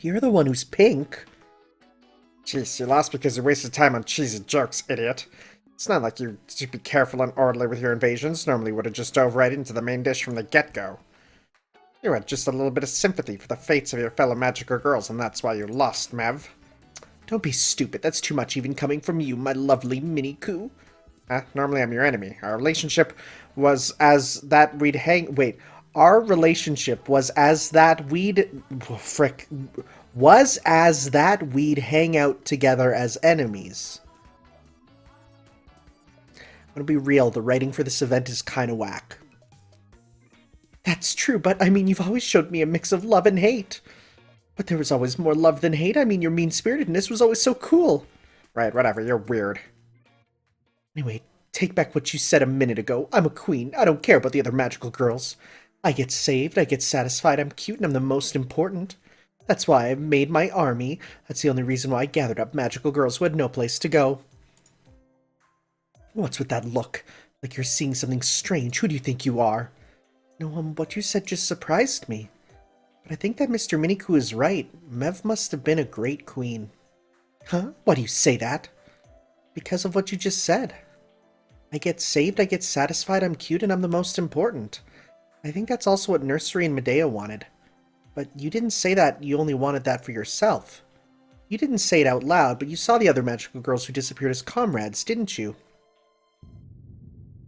[SPEAKER 1] You're the one who's pink. Jeez, you lost because you wasted time on cheesy jokes, idiot. It's not like you should be careful and orderly with your invasions. Normally would have just dove right into the main dish from the get-go. You had just a little bit of sympathy for the fates of your fellow magical girls, and that's why you lost, Mev. Don't be stupid. That's too much even coming from you, my lovely mini-coup. Normally I'm your enemy. Our relationship was as that we'd hang... Wait. Our relationship was as that we'd... Frick. Was as that we'd hang out together as enemies. gonna be real, the writing for this event is kinda whack. That's true, but I mean, you've always showed me a mix of love and hate. But there was always more love than hate. I mean, your mean-spiritedness was always so cool. Right, whatever, you're weird. Anyway, take back what you said a minute ago. I'm a queen. I don't care about the other magical girls. I get saved, I get satisfied, I'm cute, and I'm the most important. That's why I've made my army. That's the only reason why I gathered up magical girls who had no place to go. What's with that look? Like you're seeing something strange. Who do you think you are? No, what you said just surprised me. But I think that Mr. Miniku is right. Mev must have been a great queen. Huh? Why do you say that? Because of what you just said. I get saved, I get satisfied, I'm cute, and I'm the most important. I think that's also what Nursery and Medea wanted. But you didn't say that you only wanted that for yourself. You didn't say it out loud, but you saw the other magical girls who disappeared as comrades, didn't you?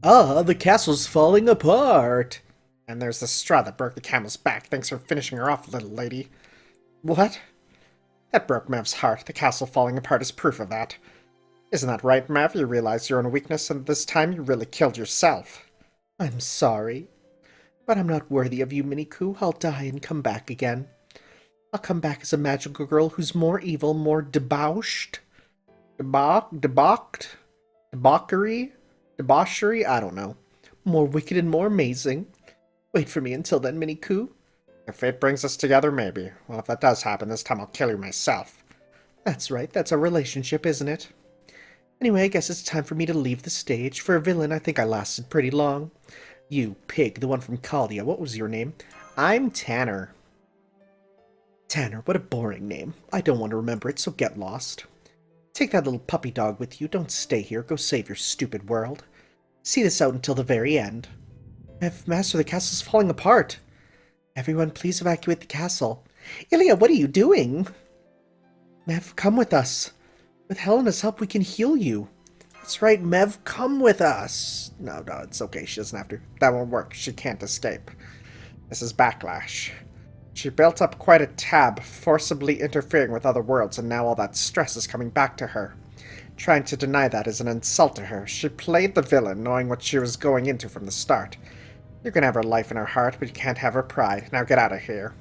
[SPEAKER 1] Ah, the castle's falling apart! And there's the straw that broke the camel's back. Thanks for finishing her off, little lady. What? That broke Mev's heart. The castle falling apart is proof of that. Isn't that right, Mev? You realized your own weakness, and this time you really killed yourself. I'm sorry. But I'm not worthy of you, Miniku. I'll die and come back again. I'll come back as a magical girl who's more evil, more debauchery? Debauchery? I don't know. More wicked and more amazing. Wait for me until then, Miniku. If fate brings us together, maybe. Well, if that does happen, this time I'll kill you myself. That's right. That's our relationship, isn't it? Anyway, I guess it's time for me to leave the stage. For a villain, I think I lasted pretty long. You, Pig, the one from Caldia, what was your name? I'm Tanner. Tanner, what a boring name. I don't want to remember it, so get lost. Take that little puppy dog with you. Don't stay here. Go save your stupid world. See this out until the very end. Master, the castle's falling apart. Everyone, please evacuate the castle. Ilya, what are you doing? Mev, come with us. With Helena's help, we can heal you. That's right, Mev, come with us. No, it's okay. She doesn't have to. That won't work. She can't escape. This is backlash. She built up quite a tab, forcibly interfering with other worlds, and now all that stress is coming back to her. Trying to deny that is an insult to her. She played the villain, knowing what she was going into from the start. You can have her life in her heart, but you can't have her pride. Now get out of here.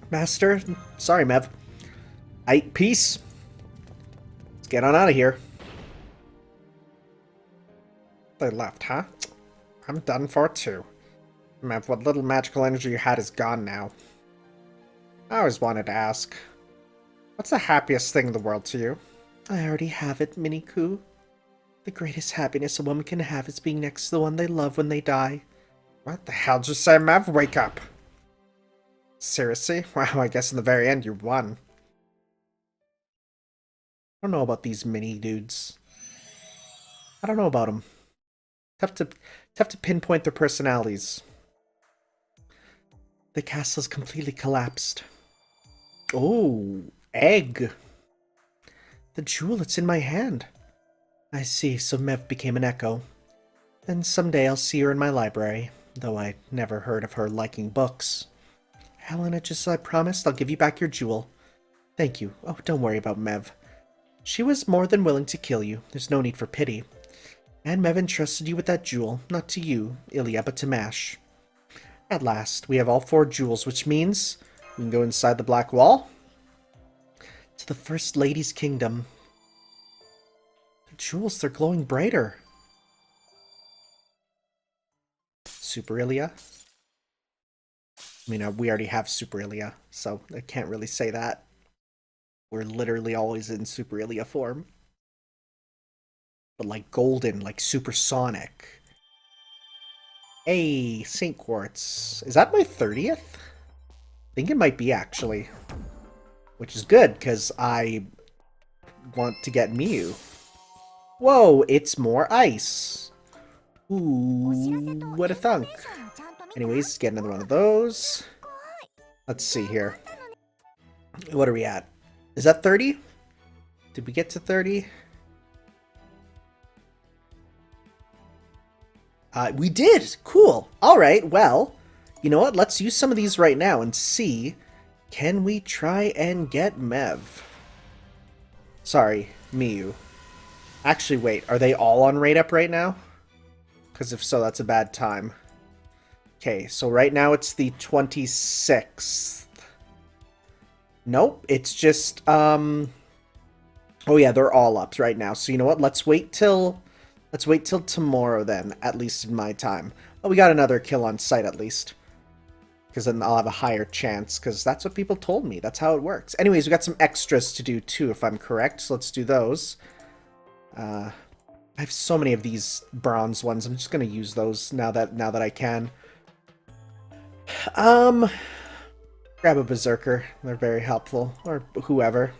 [SPEAKER 1] Master, sorry, Mev. Peace. Let's get on out of here. They left, huh? I'm done for too. Mev, what little magical energy you had is gone now. I always wanted to ask, what's the happiest thing in the world to you? I already have it, Miniku. The greatest happiness a woman can have is being next to the one they love when they die. What the hell did you say, Mev? Wake up! Seriously? Wow, I guess in the very end you won. I don't know about these mini dudes. I don't know about them. Tough to pinpoint their personalities. The castle's completely collapsed. Oh, egg. The jewel, it's in my hand. I see, so Mev became an echo. Then someday I'll see her in my library, though I never heard of her liking books. Helena, just as I promised, I'll give you back your jewel. Thank you. Oh, don't worry about Mev. She was more than willing to kill you. There's no need for pity. And Mev entrusted you with that jewel, not to you, Ilya, but to Mash. At last, we have all 4 jewels, which means we can go inside the Black Wall to the First Lady's kingdom. The jewels, they're glowing brighter. Super Ilya? I mean, we already have Super Ilya, so I can't really say that. We're literally always in Super Ilya form. But like golden, like supersonic. Hey, St. Quartz. Is that my 30th? I think it might be, actually. Which is good, because I want to get Mew. Whoa, it's more ice. Ooh, what a thunk. Anyways, get another one of those. Let's see here. What are we at? Is that 30? Did we get to 30? We did! Cool! Alright, well, you know what? Let's use some of these right now and see, can we try and get Mev? Sorry, Miyu. Actually, wait, are they all on rate up right now? because if so, that's a bad time. Okay, so right now it's the 26th. Nope, it's just, oh yeah, they're all up right now. So you know what? Let's wait till tomorrow then, at least in my time. Oh, we got another kill on site at least. Because then I'll have a higher chance, because that's what people told me. That's how it works. Anyways, we got some extras to do too, if I'm correct. So let's do those. I have so many of these bronze ones. I'm just gonna use those now that I can. Grab a berserker. They're very helpful, or whoever.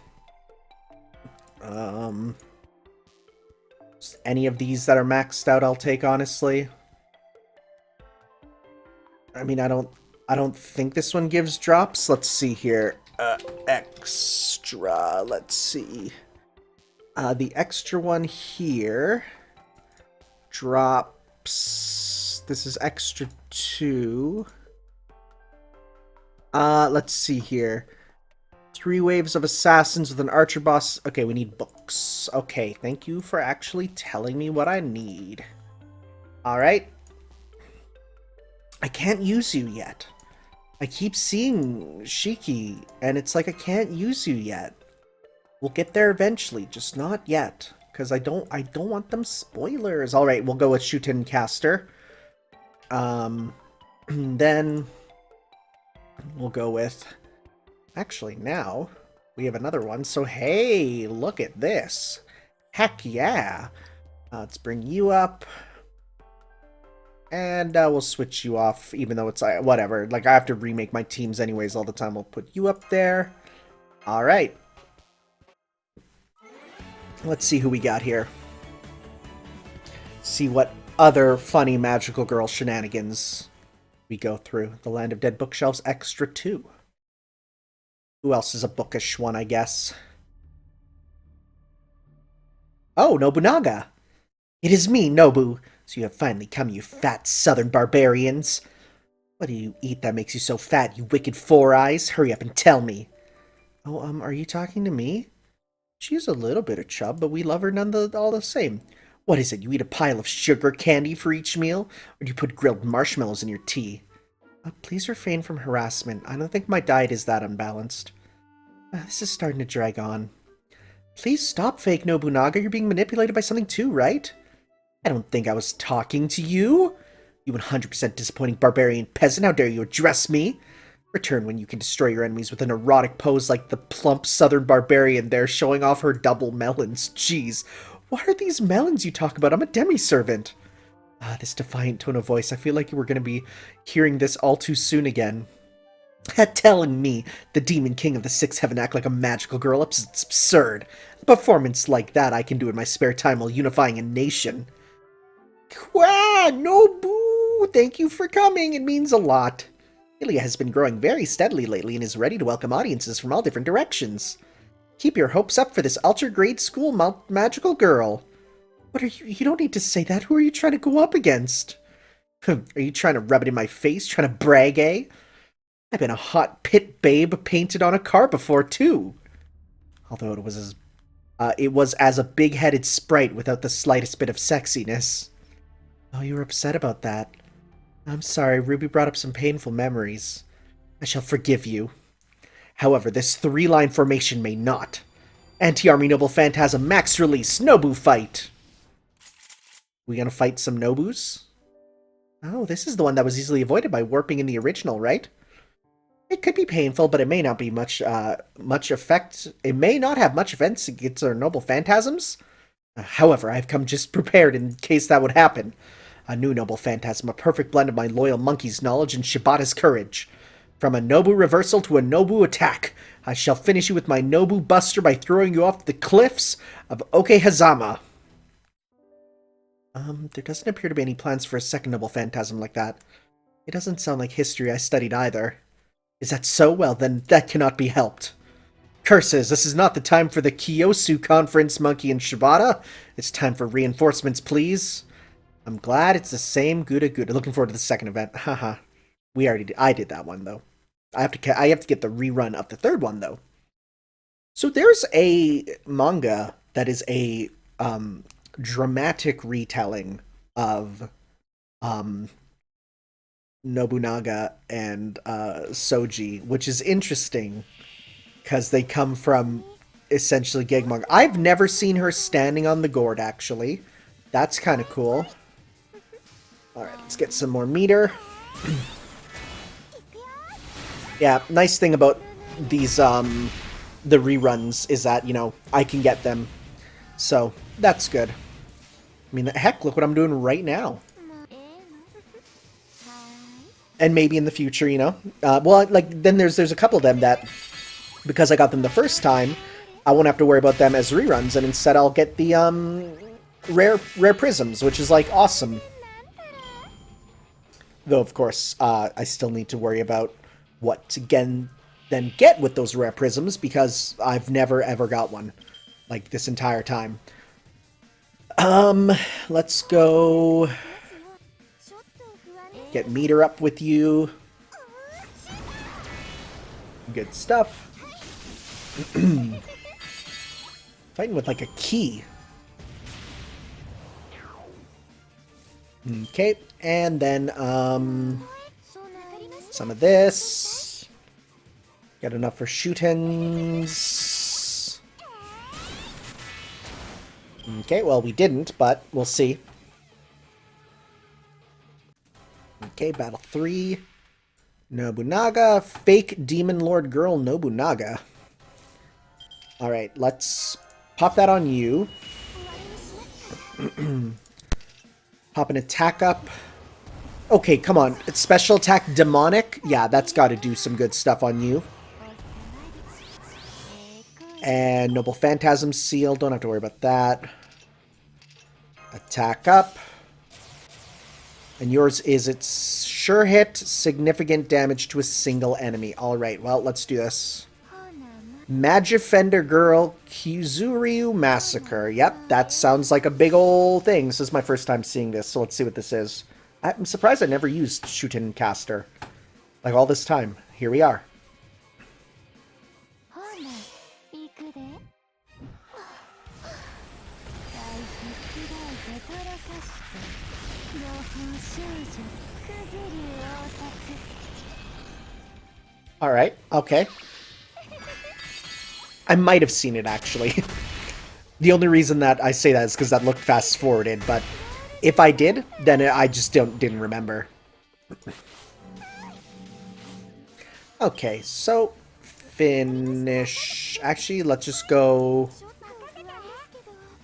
[SPEAKER 1] Any of these that are maxed out, I'll take, honestly. I mean, I don't think this one gives drops. Let's see here. Extra. Let's see. The extra one here drops. This is extra 2. Let's see here. 3 waves of assassins with an archer boss. Okay, we need books. Okay, thank you for actually telling me what I need. Alright. I can't use you yet. I keep seeing Shiki, and it's like I can't use you yet. We'll get there eventually, just not yet. Because I don't want them spoilers. Alright, we'll go with Shuten Caster. Then we'll go with... Actually, now we have another one. So, hey, look at this. Heck yeah. Let's bring you up. And we'll switch you off, even though it's whatever. Like, I have to remake my teams anyways all the time. We'll put you up there. All right. Let's see who we got here. See what other funny magical girl shenanigans we go through. The Land of Dead Bookshelves Extra 2. Who else is a bookish one, I guess? Oh, Nobunaga! It is me, Nobu. So you have finally come, you fat southern barbarians. What do you eat that makes you so fat, you wicked four eyes? Hurry up and tell me. Oh, are you talking to me? She is a little bit of chub, but we love her all the same. What is it, you eat a pile of sugar candy for each meal? Or do you put grilled marshmallows in your tea? Please refrain from harassment. I don't think my diet is that unbalanced. This is starting to drag on. Please stop, fake Nobunaga. You're being manipulated by something too, right? I don't think I was talking to you. You 100% disappointing barbarian peasant. How dare you address me? Return when you can destroy your enemies with an erotic pose like the plump southern barbarian there showing off her double melons. Jeez, what are these melons you talk about? I'm a demi-servant. This defiant tone of voice. I feel like we're going to be hearing this all too soon again. Telling me, the demon king of the sixth heaven, act like a magical girl? It's absurd. A performance like that I can do in my spare time while unifying a nation. Wow, Nobu! Thank you for coming. It means a lot. Gilly has been growing very steadily lately and is ready to welcome audiences from all different directions. Keep your hopes up for this ultra-grade school magical girl. What are you? You don't need to say that. Who are you trying to go up against? Are you trying to rub it in my face? Trying to brag, eh? I've been a hot pit babe painted on a car before, too. Although it was as a big-headed sprite without the slightest bit of sexiness. Oh, you were upset about that. I'm sorry, Ruby brought up some painful memories. I shall forgive you. However, this 3-line formation may not. Anti-Army Noble Phantasm Max Release Nobu Fight! We gonna fight some Nobus? Oh, this is the one that was easily avoided by warping in the original, right? It could be painful, but it may not be much effect. It may not have much offense against our noble phantasms. However, I've come just prepared in case that would happen. A new noble phantasm, a perfect blend of my loyal monkey's knowledge and Shibata's courage. From a Nobu reversal to a Nobu attack, I shall finish you with my Nobu buster by throwing you off the cliffs of Okehazama. There doesn't appear to be any plans for a second noble phantasm like that. It doesn't sound like history I studied either. Is that so? Well, then that cannot be helped. Curses, this is not the time for the Kyosu Conference, Monkey and Shibata. It's time for reinforcements, please. I'm glad it's the same Gouda. Looking forward to the second event. Haha. I did that one, though. I have to get the rerun of the third one, though. So there's a manga that is a dramatic retelling of Nobunaga and Soji, which is interesting because they come from essentially Gegmong. I've never seen her standing on the gourd, actually. That's kind of cool. Alright, let's get some more meter. Yeah, nice thing about these, the reruns is that, you know, I can get them. So, that's good. I mean, heck, look what I'm doing right now. And maybe in the future, you know? Well, like, then there's a couple of them that, because I got them the first time, I won't have to worry about them as reruns, and instead I'll get the, rare prisms, which is, like, awesome. Though, of course, I still need to worry about what to then get with those rare prisms, because I've never, ever got one. Like, this entire time. Let's go get Meteor up with you. Good stuff. Fighting with, like, a key. Okay, and then, some of this. Get enough for shoot-ins. Okay, well, we didn't, but we'll see. Okay, battle 3. Nobunaga. Fake Demon Lord Girl Nobunaga. Alright, let's pop that on you. Pop an attack up. Okay, come on. It's special attack demonic? Yeah, that's got to do some good stuff on you. And Noble Phantasm Seal. Don't have to worry about that. Attack up. And yours is its sure hit, significant damage to a single enemy. Alright, well, let's do this. Magifender Girl Kizuryu Massacre. Yep, that sounds like a big ol' thing. This is my first time seeing this, so let's see what this is. I'm surprised I never used Shootin' Caster. Like, all this time. Here we are. Alright, okay. I might have seen it, actually. The only reason that I say that is because that looked fast-forwarded, but if I did, then I just didn't remember. Okay, so finish. Actually, let's just go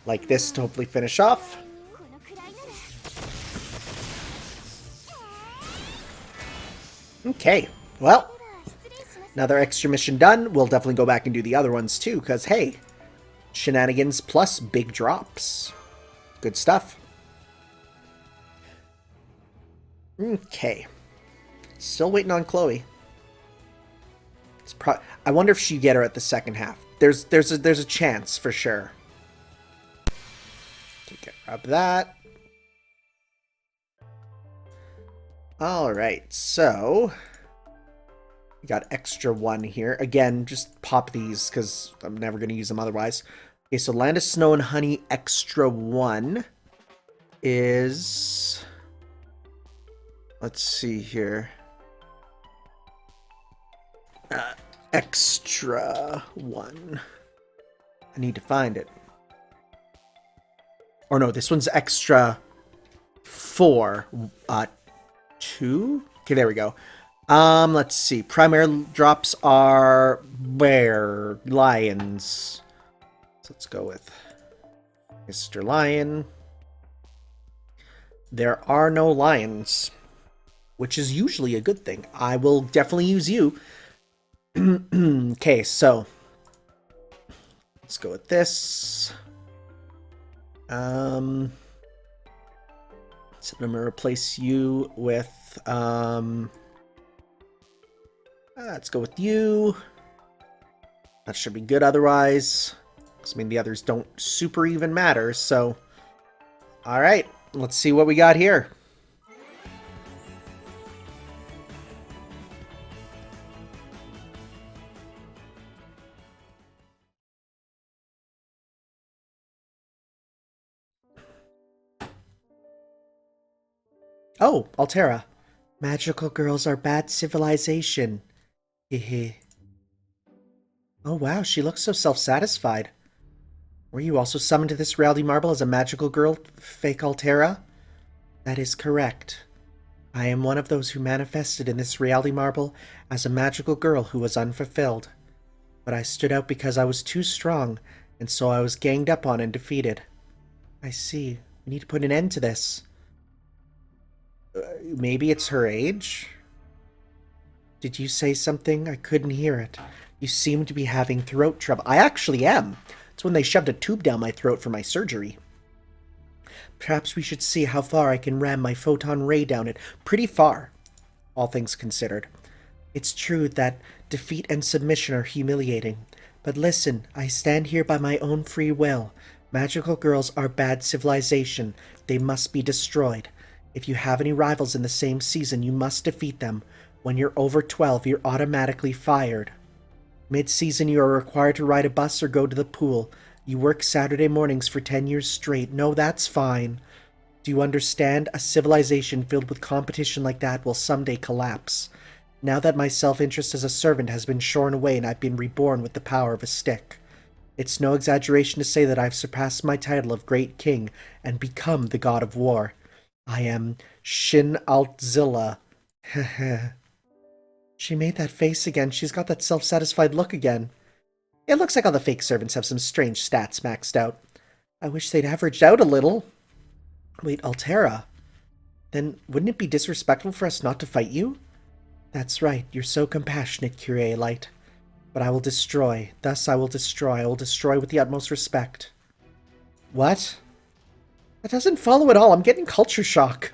[SPEAKER 1] like this to hopefully finish off. Okay, well, another extra mission done. We'll definitely go back and do the other ones too, because hey, shenanigans plus big drops. Good stuff. Okay. Still waiting on Chloe. I wonder if she'd get her at the second half. There's a chance for sure. Okay, grab that. Alright, so we got extra 1 here. Again, just pop these because I'm never going to use them otherwise. Okay, so Land of Snow and Honey extra 1 is... Let's see here. Extra 1. I need to find it. Or no, this one's extra 4. 2? Okay, there we go. Let's see. Primary drops are bear, lions. So let's go with Mr. Lion. There are no lions, which is usually a good thing. I will definitely use you. Okay, so let's go with this. So I'm gonna replace you with let's go with you. That should be good otherwise. I mean, the others don't super even matter, so alright, let's see what we got here. Oh, Altera. Magical girls are bad civilization. Hehe. Oh wow, she looks so self-satisfied. Were you also summoned to this reality marble as a magical girl, fake Altera? That is correct. I am one of those who manifested in this reality marble as a magical girl who was unfulfilled. But I stood out because I was too strong, and so I was ganged up on and defeated. I see. We need to put an end to this. Maybe it's her age? Did you say something? I couldn't hear it. You seem to be having throat trouble. I actually am. It's when they shoved a tube down my throat for my surgery. Perhaps we should see how far I can ram my photon ray down it. Pretty far, all things considered. It's true that defeat and submission are humiliating. But listen, I stand here by my own free will. Magical girls are bad civilization. They must be destroyed. If you have any rivals in the same season, you must defeat them. When you're over 12, you're automatically fired. Mid-season, you are required to ride a bus or go to the pool. You work Saturday mornings for 10 years straight. No, that's fine. Do you understand? A civilization filled with competition like that will someday collapse. Now that my self-interest as a servant has been shorn away and I've been reborn with the power of a stick. It's no exaggeration to say that I've surpassed my title of Great King and become the God of War. I am Shin Altzilla. Heh. She made that face again. She's got that self-satisfied look again. It looks like all the fake servants have some strange stats maxed out. I wish they'd averaged out a little. Wait, Altera? Then wouldn't it be disrespectful for us not to fight you? That's right. You're so compassionate, Kyrie Light. But I will destroy. Thus I will destroy. I will destroy with the utmost respect. What? That doesn't follow at all. I'm getting culture shock.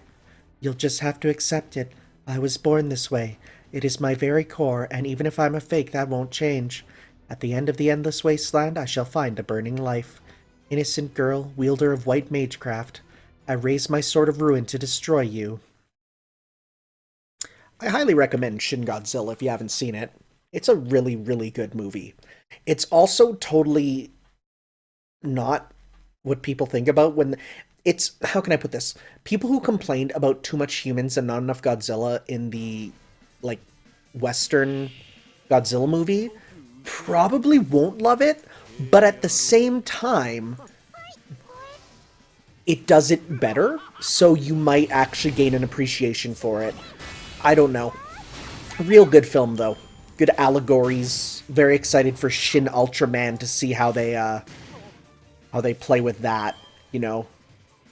[SPEAKER 1] You'll just have to accept it. I was born this way. It is my very core, and even if I'm a fake, that won't change. At the end of the endless wasteland, I shall find a burning life. Innocent girl, wielder of white magecraft, I raise my sword of ruin to destroy you. I highly recommend Shin Godzilla if you haven't seen it. It's a really, really good movie. It's also totally not what people think about when... It's... How can I put this? People who complained about too much humans and not enough Godzilla in the, like, Western Godzilla movie probably won't love it, but at the same time, it does it better, so you might actually gain an appreciation for it. I don't know. Real good film, though. Good allegories. Very excited for Shin Ultraman to see how they play with that, you know.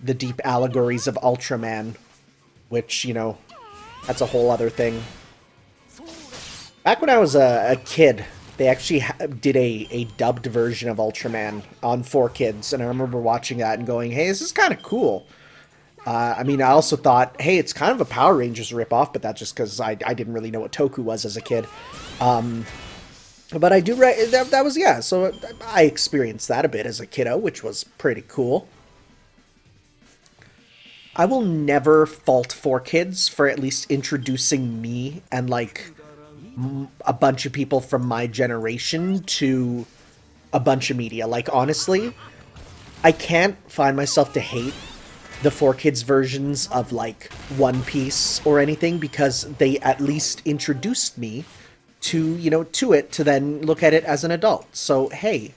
[SPEAKER 1] The deep allegories of Ultraman, which, you know, that's a whole other thing. Back when I was a kid, they actually did a dubbed version of Ultraman on 4Kids, and I remember watching that and going, hey, this is kind of cool. I mean, I also thought, hey, it's kind of a Power Rangers ripoff, but that's just because I didn't really know what Toku was as a kid. But I do, that was, yeah, so I experienced that a bit as a kiddo, which was pretty cool. I will never fault 4Kids for at least introducing me and, like, a bunch of people from my generation to a bunch of media. Like, honestly, I can't find myself to hate the 4Kids versions of, like, One Piece or anything, because they at least introduced me to, you know, to it, to then look at it as an adult. So, hey,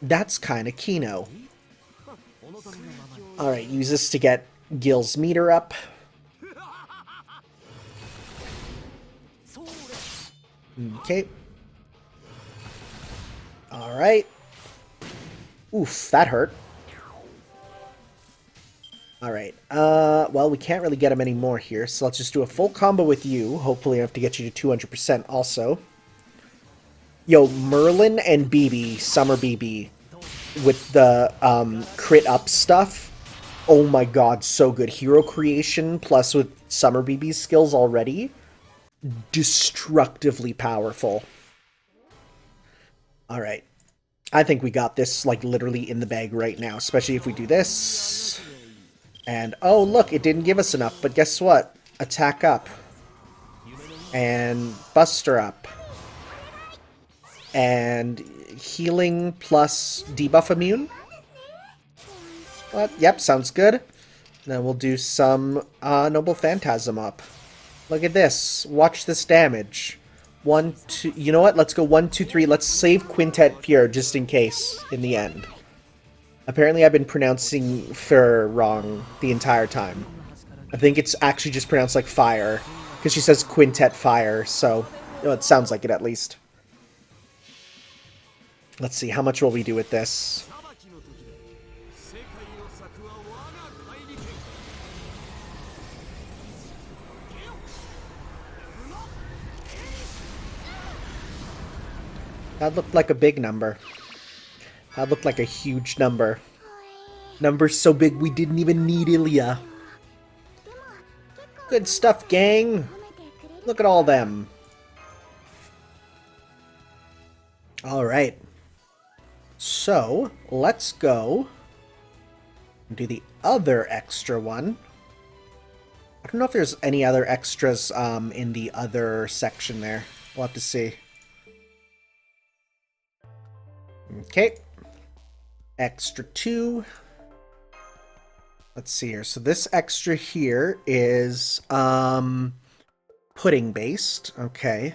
[SPEAKER 1] that's kind of Kino. Alright, use this to get Gil's meter up. Okay. Alright. Oof, that hurt. Alright, well, we can't really get him anymore here, so let's just do a full combo with you. Hopefully enough to get you to 200% also. Yo, Merlin and BB, Summer BB, with the crit up stuff. Oh my god, so good. Hero creation plus with Summer BB's skills already. Destructively powerful. Alright. I think we got this, like, literally in the bag right now, especially if we do this. And, oh, look, it didn't give us enough, but guess what? Attack up. And Buster up. And healing plus debuff immune? What? Yep, sounds good. Then we'll do some Noble Phantasm up. Look at this. Watch this damage. 1, 2... You know what? Let's go 1, 2, 3. Let's save Quintet Pure just in case in the end. Apparently I've been pronouncing Fur wrong the entire time. I think it's actually just pronounced like fire. Because she says Quintet Fire, so... You know, it sounds like it at least. Let's see, how much will we do with this? That looked like a big number. That looked like a huge number. Number so big we didn't even need Ilya. Good stuff, gang. Look at all them. Alright. So, let's go and do the other extra one. I don't know if there's any other extras in the other section there. We'll have to see. Okay. Extra 2. Let's see here. So this extra here is pudding based. Okay.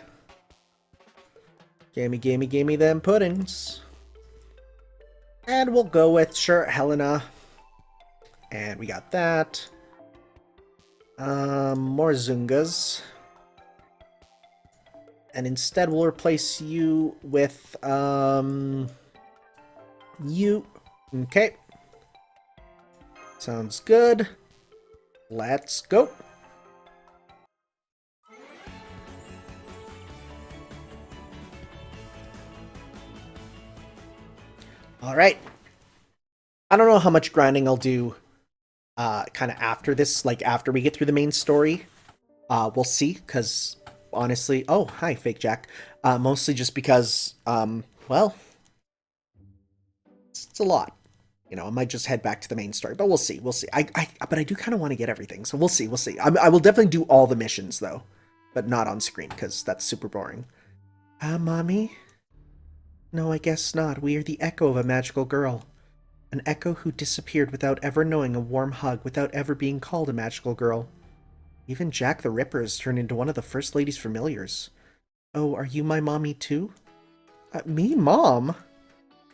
[SPEAKER 1] Gimme them puddings. And we'll go with, sure, Helena. And we got that. More Zungas. And instead we'll replace you with, you. Okay. Sounds good. Let's go. Alright. I don't know how much grinding I'll do kind of after this, like after we get through the main story. We'll see, because honestly... Oh, hi, Fake Jack. Mostly just because, well... It's a lot. You know, I might just head back to the main story, but we'll see. We'll see. But I do kind of want to get everything, so we'll see. We'll see. I will definitely do all the missions, though. But not on screen, because that's super boring. Mommy? No, I guess not. We are the echo of a magical girl. An echo who disappeared without ever knowing a warm hug, without ever being called a magical girl. Even Jack the Ripper has turned into one of the First Lady's familiars. Oh, are you my mommy, too? Me, Mom?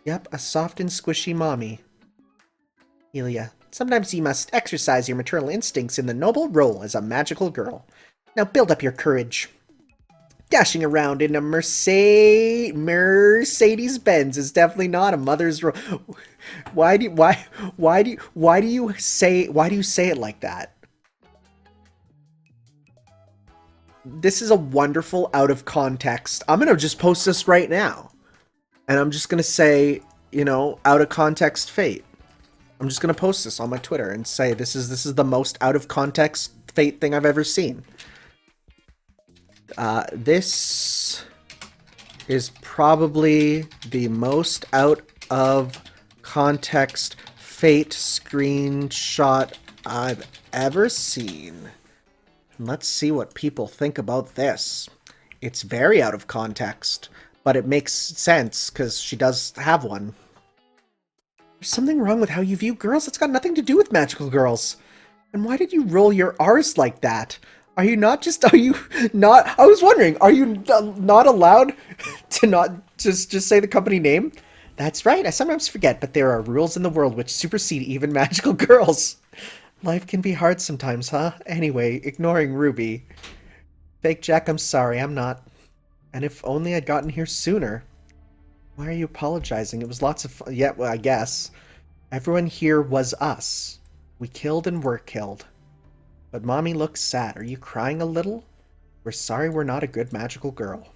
[SPEAKER 1] Yep, a soft and squishy mommy. Ilya, sometimes you must exercise your maternal instincts in the noble role as a magical girl. Now build up your courage. Dashing around in a Mercedes-Benz is definitely not a mother's role. Why do you say it like that? This is a wonderful out of context. I'm gonna just post this right now. And I'm just gonna say, you know, out of context Fate. I'm just gonna post this on my Twitter and say this is the most out of context Fate thing I've ever seen. This is probably the most out of context Fate screenshot I've ever seen. Let's see what people think about this. It's very out of context, but it makes sense because she does have one. There's something wrong with how you view girls. It's got nothing to do with magical girls. And why did you roll your R's like that? Are you not, I was wondering, are you not allowed to not just say the company name? That's right, I sometimes forget, but there are rules in the world which supersede even magical girls. Life can be hard sometimes, huh? Anyway, ignoring Ruby. Fake Jack, I'm sorry, I'm not. And if only I'd gotten here sooner. Why are you apologizing? It was lots of fun. Yeah, well, I guess. Everyone here was us. We killed and were killed. But Mommy looks sad. Are you crying a little? We're sorry we're not a good magical girl.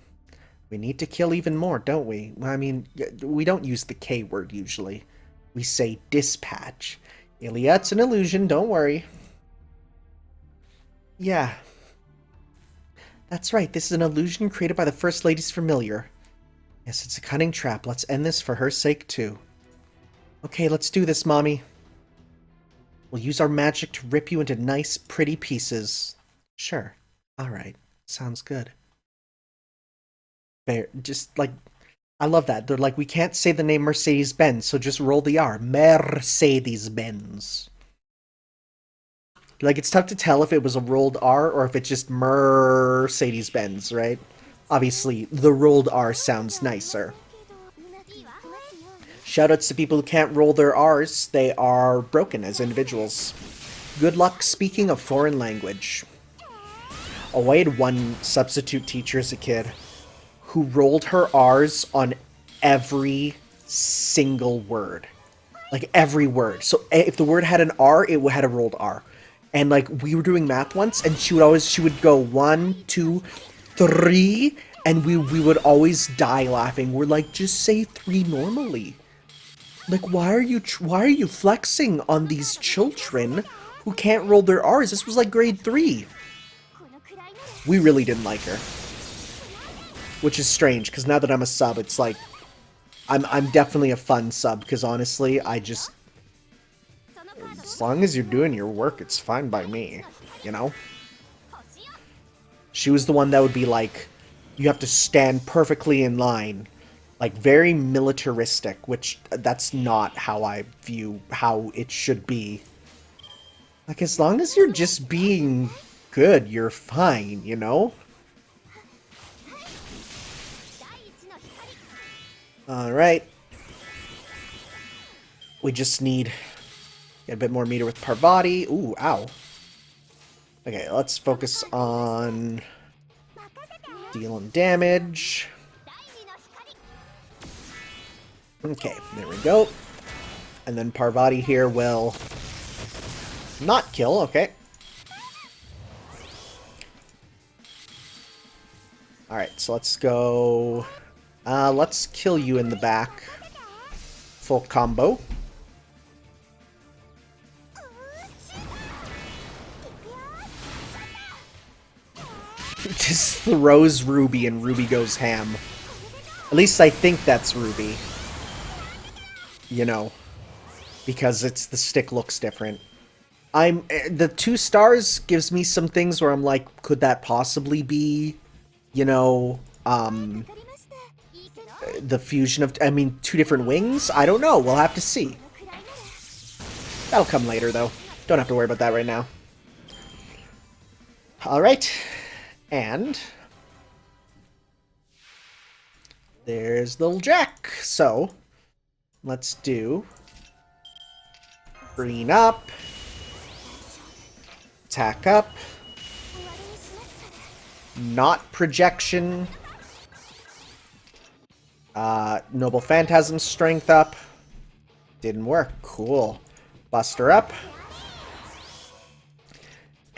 [SPEAKER 1] We need to kill even more, don't we? I mean, we don't use the K word usually. We say dispatch. Ilya, it's an illusion, don't worry. Yeah. That's right, this is an illusion created by the First Lady's familiar. Yes, it's a cunning trap. Let's end this for her sake, too. Okay, let's do this, Mommy. We'll use our magic to rip you into nice, pretty pieces. Sure. Alright. Sounds good. Just, like, I love that. They're like, we can't say the name Mercedes-Benz, so just roll the R. Mercedes-Benz. Like, it's tough to tell if it was a rolled R or if it's just Mercedes-Benz, right? Obviously, the rolled R sounds nicer. Shoutouts to people who can't roll their R's. They are broken as individuals. Good luck speaking a foreign language. Oh, I had one substitute teacher as a kid who rolled her R's on every single word. Like, every word. So if the word had an R, it had a rolled R. And, like, we were doing math once, and she would go 1, 2, 3, and we would always die laughing. We're like, just say 3 normally. Like, why are you flexing on these children who can't roll their R's? This was like grade 3. We really didn't like her. Which is strange, because now that I'm a sub, it's like, I'm definitely a fun sub, because honestly, as long as you're doing your work, it's fine by me, you know? She was the one that would be like, you have to stand perfectly in line. Like, very militaristic, which that's not how I view how it should be. Like, as long as you're just being good, you're fine, you know? Alright. We just need... Get a bit more meter with Parvati. Ooh, ow. Okay, let's focus on... dealing damage. Okay, there we go. And then Parvati here will... not kill, okay. Alright, so let's go... let's kill you in the back. Full combo. Just throws Ruby and Ruby goes ham. At least I think that's Ruby. You know. Because the stick looks different. The 2 stars gives me some things where I'm like, could that possibly be, you know, the fusion of, 2 different wings? I don't know. We'll have to see. That'll come later, though. Don't have to worry about that right now. Alright. And there's little Jack. So, let's do green up, attack up, not projection, Noble Phantasm strength up, didn't work, cool, Buster up,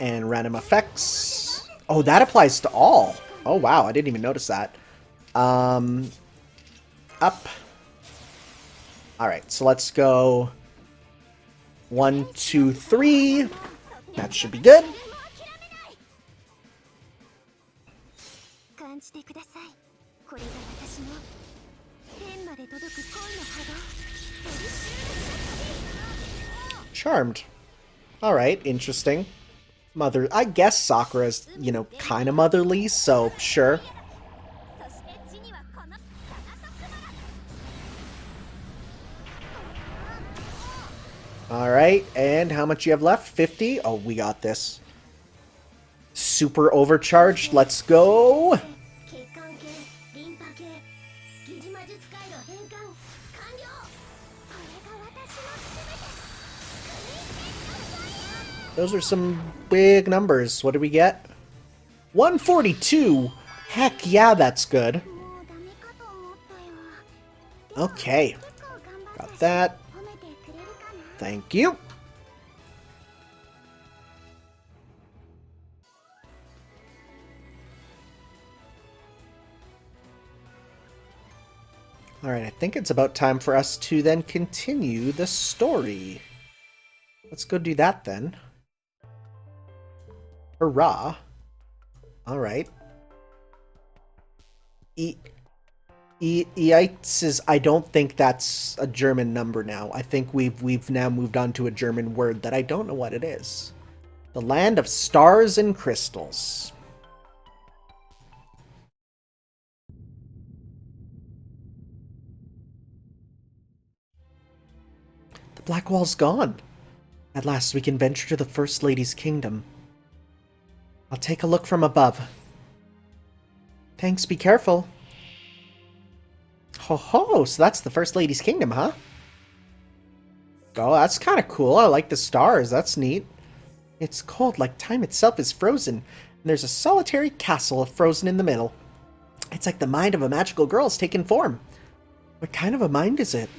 [SPEAKER 1] and random effects. Oh, that applies to all. Oh, wow. I didn't even notice that. Up. Alright, so let's go 1, 2, 3. That should be good. Charmed. Alright, interesting. Mother, I guess Sakura's, you know, kind of motherly, so sure. Alright, and how much you have left? 50? Oh, we got this. Super overcharged, let's go! Those are some big numbers. What did we get? 142! Heck yeah, that's good. Okay. Got that. Thank you. Alright, I think it's about time for us to then continue the story. Let's go do that then. Hurrah. Alright. Eitz is, I don't think that's a German number now. I think we've now moved on to a German word that I don't know what it is. The land of stars and crystals. The black wall's gone. At last we can venture to the First Lady's kingdom. I'll take a look from above. Thanks, be careful. Ho ho, so that's the First Lady's kingdom, huh? Oh, that's kind of cool. I like the stars, that's neat. It's cold like time itself is frozen, and there's a solitary castle frozen in the middle. It's like the mind of a magical girl has taken form. What kind of a mind is it?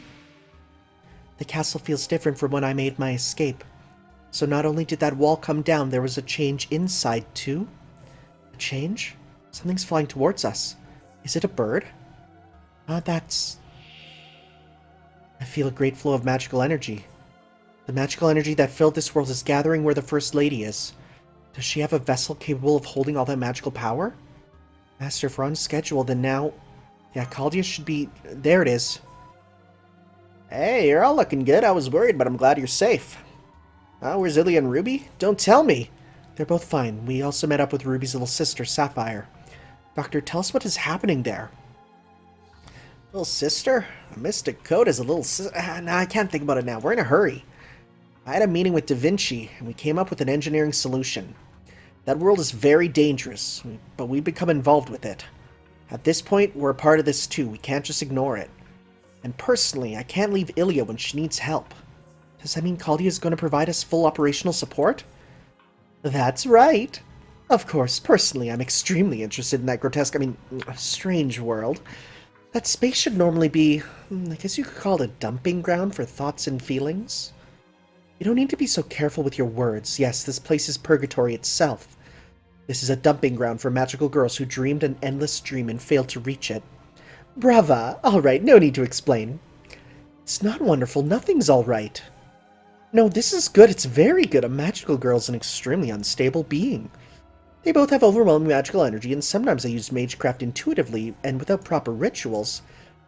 [SPEAKER 1] The castle feels different from when I made my escape. So not only did that wall come down, there was a change inside too. A change? Something's flying towards us. Is it a bird? That's... I feel a great flow of magical energy. The magical energy that filled this world is gathering where the First Lady is. Does she have a vessel capable of holding all that magical power? Master, if we're on schedule, then now... Yeah, Caldia should be... There it is. Hey, you're all looking good. I was worried, but I'm glad you're safe. Where's Ilya and Ruby? Don't tell me! They're both fine. We also met up with Ruby's little sister, Sapphire. Doctor, tell us what is happening there. Little sister? A mystic code is a little no, I can't think about it now. We're in a hurry. I had a meeting with Da Vinci, and we came up with an engineering solution. That world is very dangerous, but we've become involved with it. At this point, we're a part of this too. We can't just ignore it. And personally, I can't leave Ilya when she needs help. Does that mean Caldia is going to provide us full operational support? That's right. Of course, personally, I'm extremely interested in that grotesque, strange world. That space should normally be, I guess you could call it a dumping ground for thoughts and feelings. You don't need to be so careful with your words. Yes, this place is purgatory itself. This is a dumping ground for magical girls who dreamed an endless dream and failed to reach it. Brava! Alright, no need to explain. It's not wonderful. Nothing's alright. No, this is good. It's very good. A magical girl is an extremely unstable being. They both have overwhelming magical energy, and sometimes they use magecraft intuitively and without proper rituals.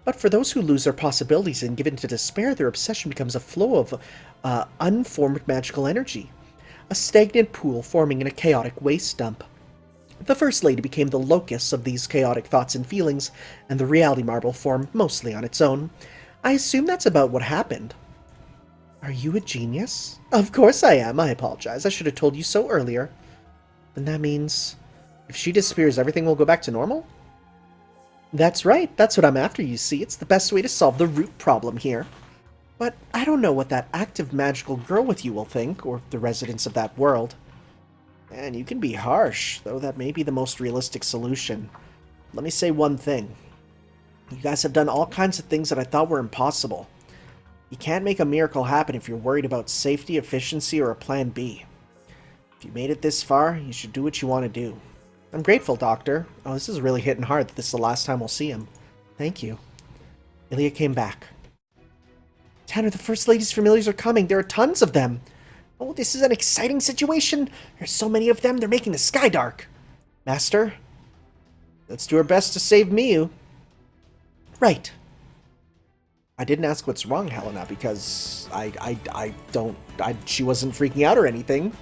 [SPEAKER 1] But for those who lose their possibilities and give in to despair, their obsession becomes a flow of unformed magical energy. A stagnant pool forming in a chaotic waste dump. The First Lady became the locus of these chaotic thoughts and feelings, and the reality marble formed mostly on its own. I assume that's about what happened. Are you a genius? Of course I am. I apologize. I should have told you so earlier. Then that means if she disappears, everything will go back to normal? That's right. That's what I'm after, you see. It's the best way to solve the root problem here. But I don't know what that active magical girl with you will think, or the residents of that world. And you can be harsh, though that may be the most realistic solution. Let me say one thing. You guys have done all kinds of things that I thought were impossible. You can't make a miracle happen if you're worried about safety, efficiency, or a plan B. If you made it this far, you should do what you want to do. I'm grateful, Doctor. Oh, this is really hitting hard that this is the last time we'll see him. Thank you. Ilya came back. Tanner, the First Lady's familiars are coming. There are tons of them. Oh, this is an exciting situation. There's so many of them, they're making the sky dark. Master, let's do our best to save Miu. Right. I didn't ask what's wrong, Helena, because she wasn't freaking out or anything.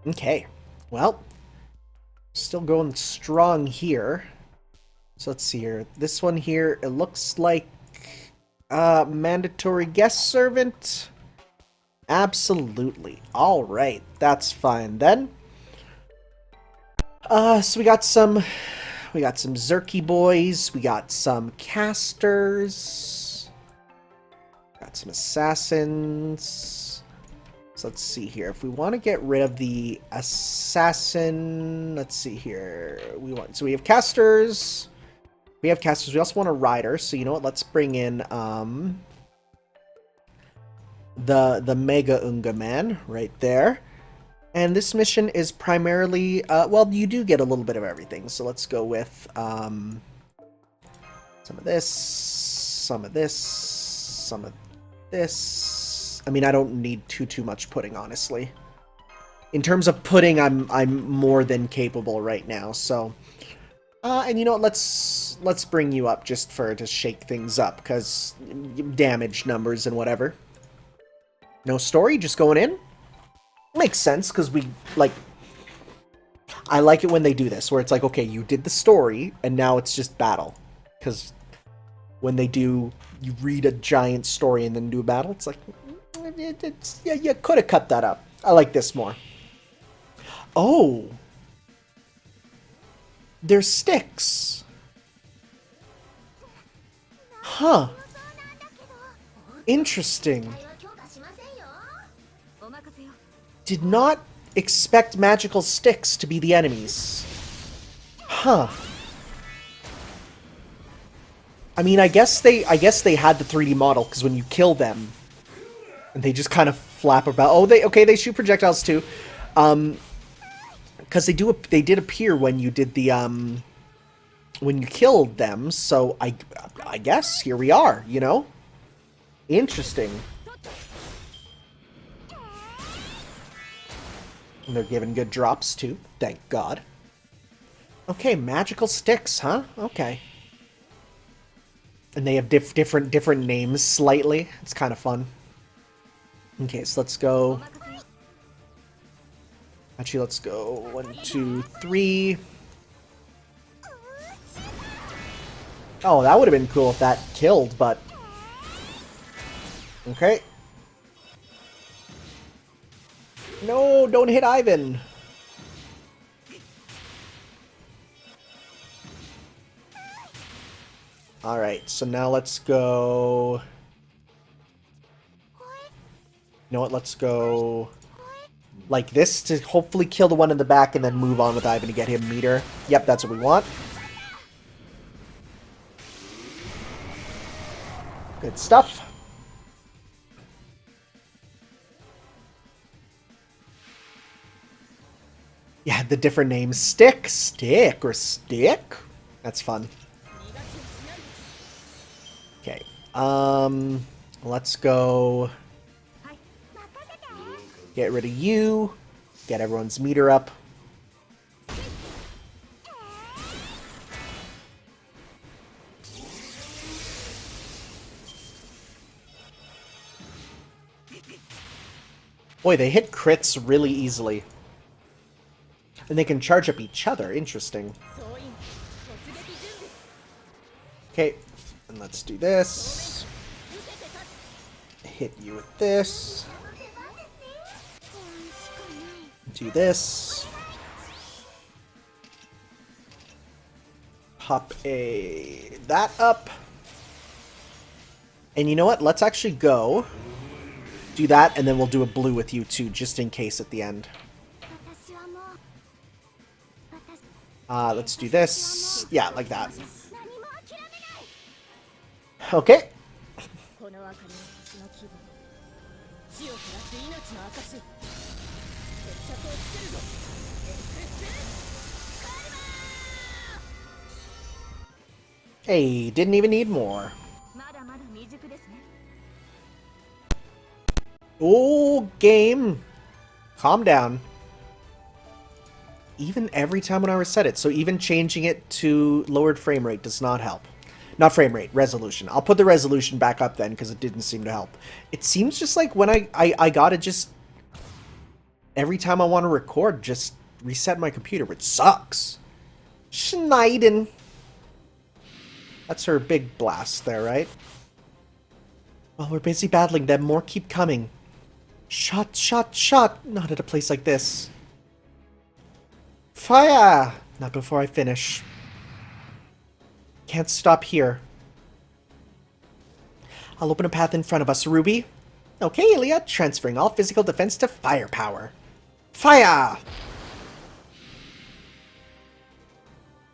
[SPEAKER 1] Okay, well, still going strong here. So let's see here. This one here, it looks like mandatory guest servant. Absolutely. All right, that's fine then. So we got some Zerky boys. We got some casters. Got some assassins. So let's see here. If we want to get rid of the assassin, let's see here. So we have casters. We have casters. We also want a rider. So you know what? Let's bring in the Mega Unga man right there. And this mission is primarily well, you do get a little bit of everything. So let's go with some of this, some of this, some of this. I mean, I don't need too much pudding, honestly. In terms of pudding, I'm more than capable right now. So, and you know what? Let's bring you up just to shake things up, because damage numbers and whatever. No story, just going in. Makes sense, because we I like it when they do this, where it's like, okay, you did the story, and now it's just battle. Because when they do, you read a giant story and then do a battle, it's like, yeah, you could have cut that up. I like this more. Oh! They're sticks. Huh. Interesting. Did not expect magical sticks to be the enemies. Huh. I mean, I guess they had the 3D model, because when you kill them, and they just kind of flap about. Oh, they shoot projectiles too. Because they did appear when you did the when you killed them. So I guess here we are. You know, interesting. And they're giving good drops too. Thank God. Okay, magical sticks, huh? Okay. And they have different names slightly. It's kind of fun. Okay, so let's go. Actually, let's go 1, 2, 3. Oh, that would have been cool if that killed, but... Okay. No, don't hit Ivan. Alright, so now let's go... You know what, let's go... like this to hopefully kill the one in the back and then move on with Ivan to get him Meteor. Yep, that's what we want. Good stuff. Yeah, the different names. Stick, or stick. That's fun. Okay. Let's go... Get rid of you. Get everyone's Meteor up. Boy, they hit crits really easily. And they can charge up each other. Interesting. Okay, and let's do this. Hit you with this. Do this. Pop that up. And you know what? Let's actually go do that, and then we'll do a blue with you too, just in case at the end. Let's do this. Yeah, like that. Okay. Hey, didn't even need more. Oh, game. Calm down. Even every time when I reset it, so even changing it to lowered frame rate does not help. Not frame rate, resolution. I'll put the resolution back up then, because it didn't seem to help. It seems just like when I gotta just... Every time I want to record, just reset my computer, which sucks. Schneiden. That's her big blast there, right? While we're busy battling them, more keep coming. Shot, shot, shot! Not at a place like this. Fire! Not before I finish. Can't stop here. I'll open a path in front of us, Ruby. Okay, Ilya, transferring all physical defense to firepower. Fire!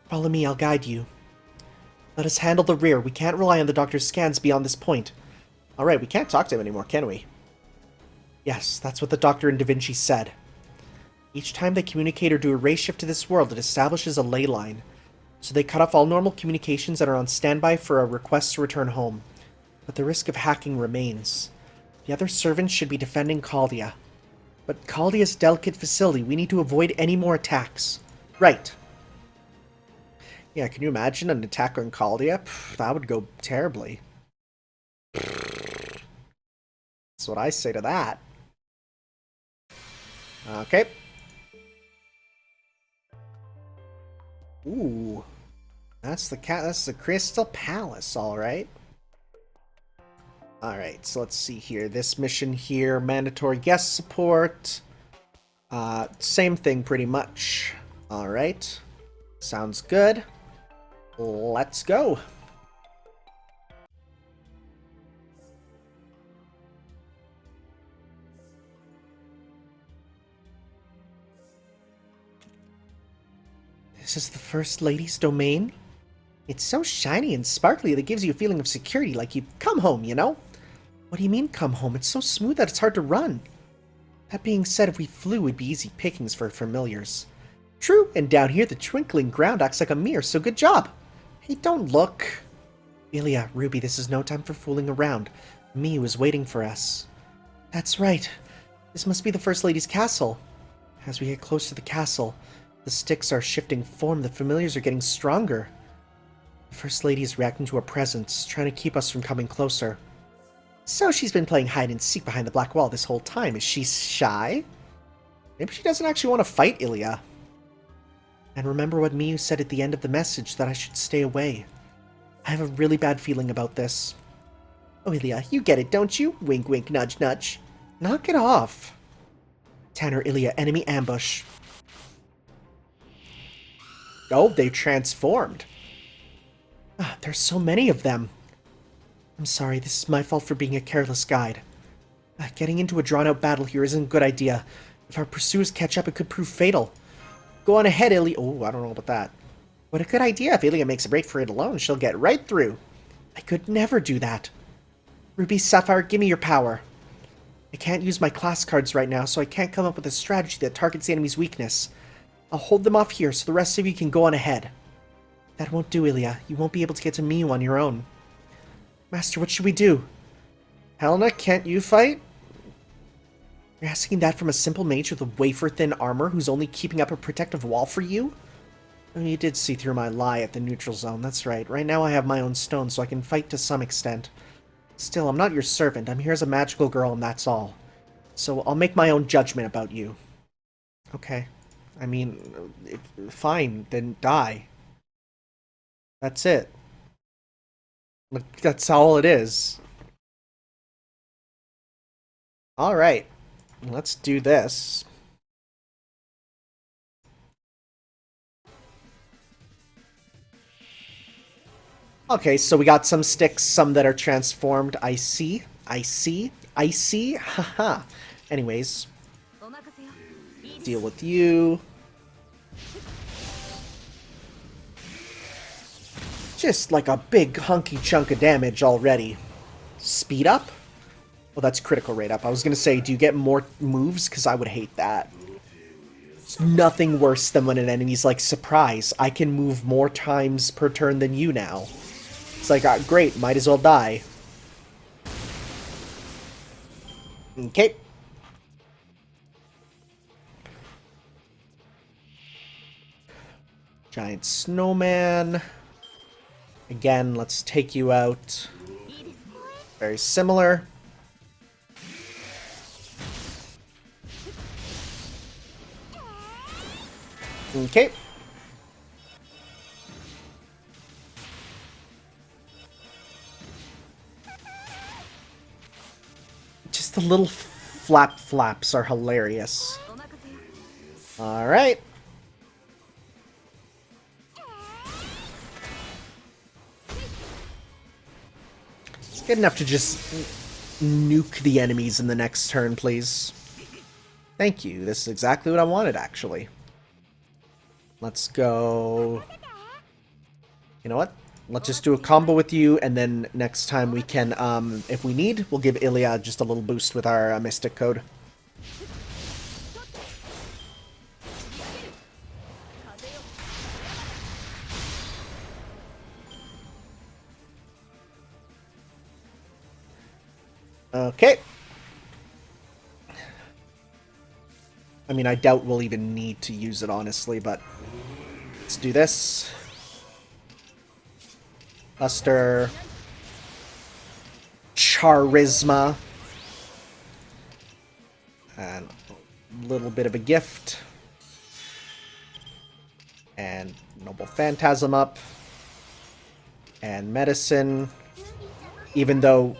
[SPEAKER 1] Follow me, I'll guide you. Let us handle the rear. We can't rely on the doctor's scans beyond this point. Alright, we can't talk to him anymore, can we? Yes, that's what the doctor in Da Vinci said. Each time they communicate or do a ray shift to this world, it establishes a ley line. So they cut off all normal communications and are on standby for a request to return home. But the risk of hacking remains. The other servants should be defending Chaldea. But Chaldea's a delicate facility. We need to avoid any more attacks. Right. Yeah, can you imagine an attack on Chaldea? That would go terribly. That's what I say to that. Okay. Ooh. That's the Crystal Palace, alright. Alright, so let's see here. This mission here, mandatory guest support. Same thing pretty much. Alright. Sounds good. Let's go. This is the First Lady's domain? It's so shiny and sparkly that it gives you a feeling of security, like you've come home, you know? What do you mean, come home? It's so smooth that it's hard to run. That being said, if we flew, we'd be easy pickings for familiars. True, and down here the twinkling ground acts like a mirror, so good job. Hey, don't look. Ilya, Ruby, this is no time for fooling around. Miyu is waiting for us. That's right. This must be the First Lady's castle. As we get close to the castle, the sticks are shifting form, the familiars are getting stronger. The First Lady is reacting to our presence, trying to keep us from coming closer. So she's been playing hide-and-seek behind the black wall this whole time. Is she shy? Maybe she doesn't actually want to fight Ilya. And remember what Miyu said at the end of the message, that I should stay away. I have a really bad feeling about this. Oh, Ilya, you get it, don't you? Wink, wink, nudge, nudge. Knock it off. Tanner, Ilya, enemy ambush. Oh, they transformed. There's so many of them. I'm sorry, this is my fault for being a careless guide. Getting into a drawn-out battle here isn't a good idea. If our pursuers catch up, it could prove fatal. Go on ahead, Ilya. Oh, I don't know about that. What a good idea. If Ilya makes a break for it alone, she'll get right through. I could never do that. Ruby, Sapphire, give me your power. I can't use my class cards right now, so I can't come up with a strategy that targets the enemy's weakness. I'll hold them off here so the rest of you can go on ahead. That won't do, Ilya. You won't be able to get to Miyu on your own. Master, what should we do? Helena, can't you fight? You're asking that from a simple mage with a wafer-thin armor who's only keeping up a protective wall for you? Oh, you did see through my lie at the neutral zone, that's right. Right now I have my own stone, so I can fight to some extent. Still, I'm not your servant. I'm here as a magical girl, and that's all. So I'll make my own judgment about you. Okay. I mean, fine, then die. That's it. Like, that's all it is. Alright. Let's do this. Okay, so we got some sticks, some that are transformed. I see. I see. I see. Haha. Anyways. Deal with you. Just like a big hunky chunk of damage already. Speed up? Well, that's critical rate up. I was gonna say, do you get more moves? Because I would hate that. It's nothing worse than when an enemy's like, surprise, I can move more times per turn than you now. It's like, great, might as well die. Okay. Giant snowman. Again, let's take you out. Very similar. Okay. Just the little flaps are hilarious. Alright. It's good enough to just nuke the enemies in the next turn, please. Thank you. This is exactly what I wanted, actually. Let's go... You know what? Let's just do a combo with you, and then next time we can, if we need, we'll give Ilya just a little boost with our Mystic Code. Okay. I mean, I doubt we'll even need to use it, honestly, but let's do this. Buster. Charisma. And a little bit of a gift. And Noble Phantasm up. And Medicine. Even though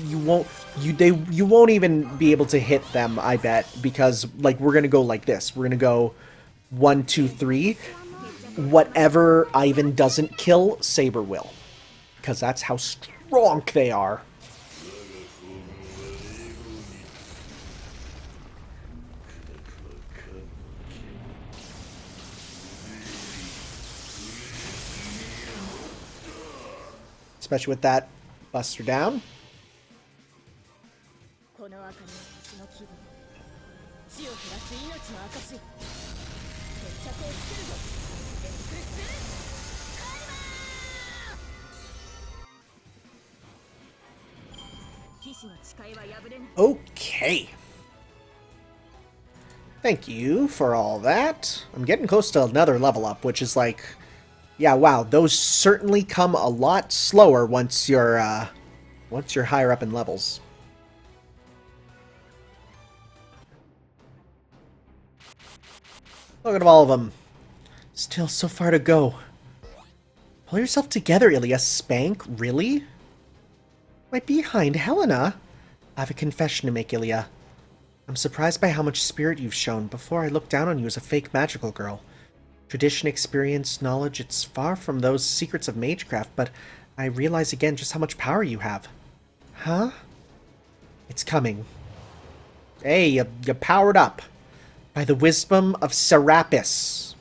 [SPEAKER 1] you won't even be able to hit them, I bet, because like we're gonna go like this. We're gonna go 1, 2, 3. Whatever Ivan doesn't kill, Saber will. Because that's how strong they are. Especially with that Buster down. Okay. Thank you for all that. I'm getting close to another level up, which is like... Yeah, wow, those certainly come a lot slower once you're higher up in levels. Look at all of them. Still so far to go. Pull yourself together, Ilya. Spank? Really? My behind, Helena. I have a confession to make, Ilya. I'm surprised by how much spirit you've shown. Before, I looked down on you as a fake magical girl. Tradition, experience, knowledge, it's far from those secrets of magecraft, but I realize again just how much power you have. Huh? It's coming. Hey, you powered up. By the wisdom of Serapis.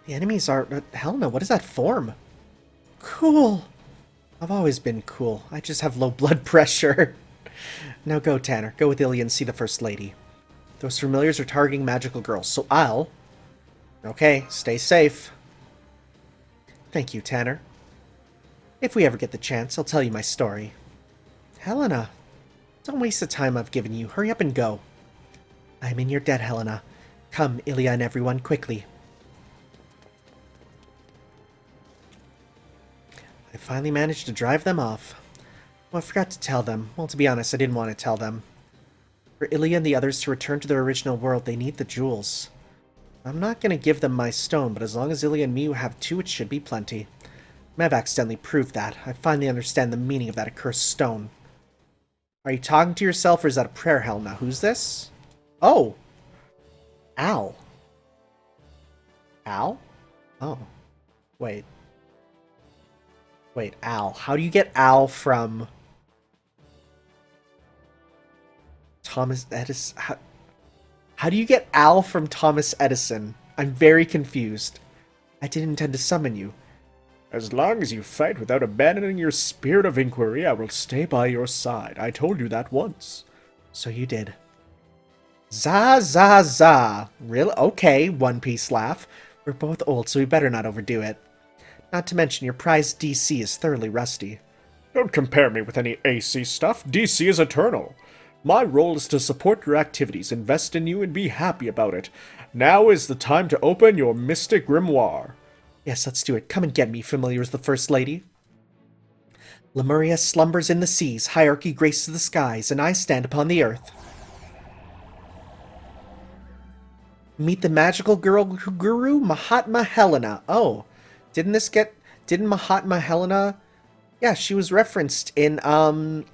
[SPEAKER 1] The enemies are... Helena, what is that form? Cool. I've always been cool. I just have low blood pressure. Now go, Tanner. Go with Ilya and see the First Lady. Those familiars are targeting magical girls, so I'll... Okay, stay safe. Thank you, Tanner. If we ever get the chance, I'll tell you my story. Helena, don't waste the time I've given you. Hurry up and go. I'm in your debt, Helena. Come, Ilya and everyone, quickly. I finally managed to drive them off. Oh, I forgot to tell them. Well, to be honest, I didn't want to tell them. For Ilya and the others to return to their original world, they need the jewels. I'm not going to give them my stone, but as long as Ilya and me have 2, it should be plenty. Medb accidentally proved that. I finally understand the meaning of that accursed stone. Are you talking to yourself, or is that a prayer, Helena? Who's this? Oh! Al. Al? Oh. Wait. Wait, Al. How do you get Al from... Thomas Edison? How do you get Al from Thomas Edison? I'm very confused. I didn't intend to summon you. As long as you fight without abandoning your spirit of inquiry, I will stay by your side. I told you that once. So you did. Za. Really? Okay, One Piece laugh. We're both old, so we better not overdo it. Not to mention your prized DC is thoroughly rusty. Don't compare me with any AC stuff. DC is eternal. My role is to support your activities, invest in you, and be happy about it. Now is the time to open your mystic grimoire. Yes, let's do it. Come and get me, familiar as the First Lady. Lemuria slumbers in the seas, hierarchy graces the skies, and I stand upon the earth. Meet the magical girl guru, Mahatma Helena. Oh, didn't Mahatma Helena... Yeah, she was referenced in, Agartha.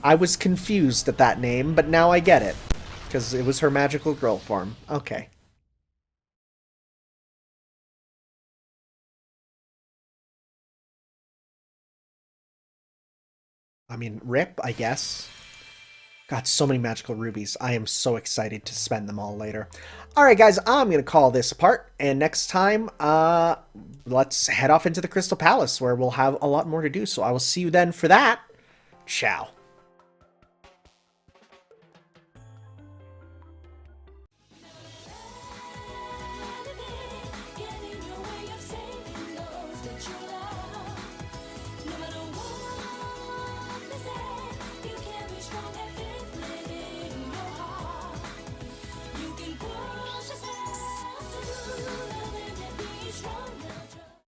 [SPEAKER 1] I was confused at that name, but now I get it. Because it was her magical girl form. Okay. I mean, rip, I guess. Got so many magical rubies. I am so excited to spend them all later. Alright guys, I'm going to call this apart. And next time, let's head off into the Crystal Palace where we'll have a lot more to do. So I will see you then for that. Ciao.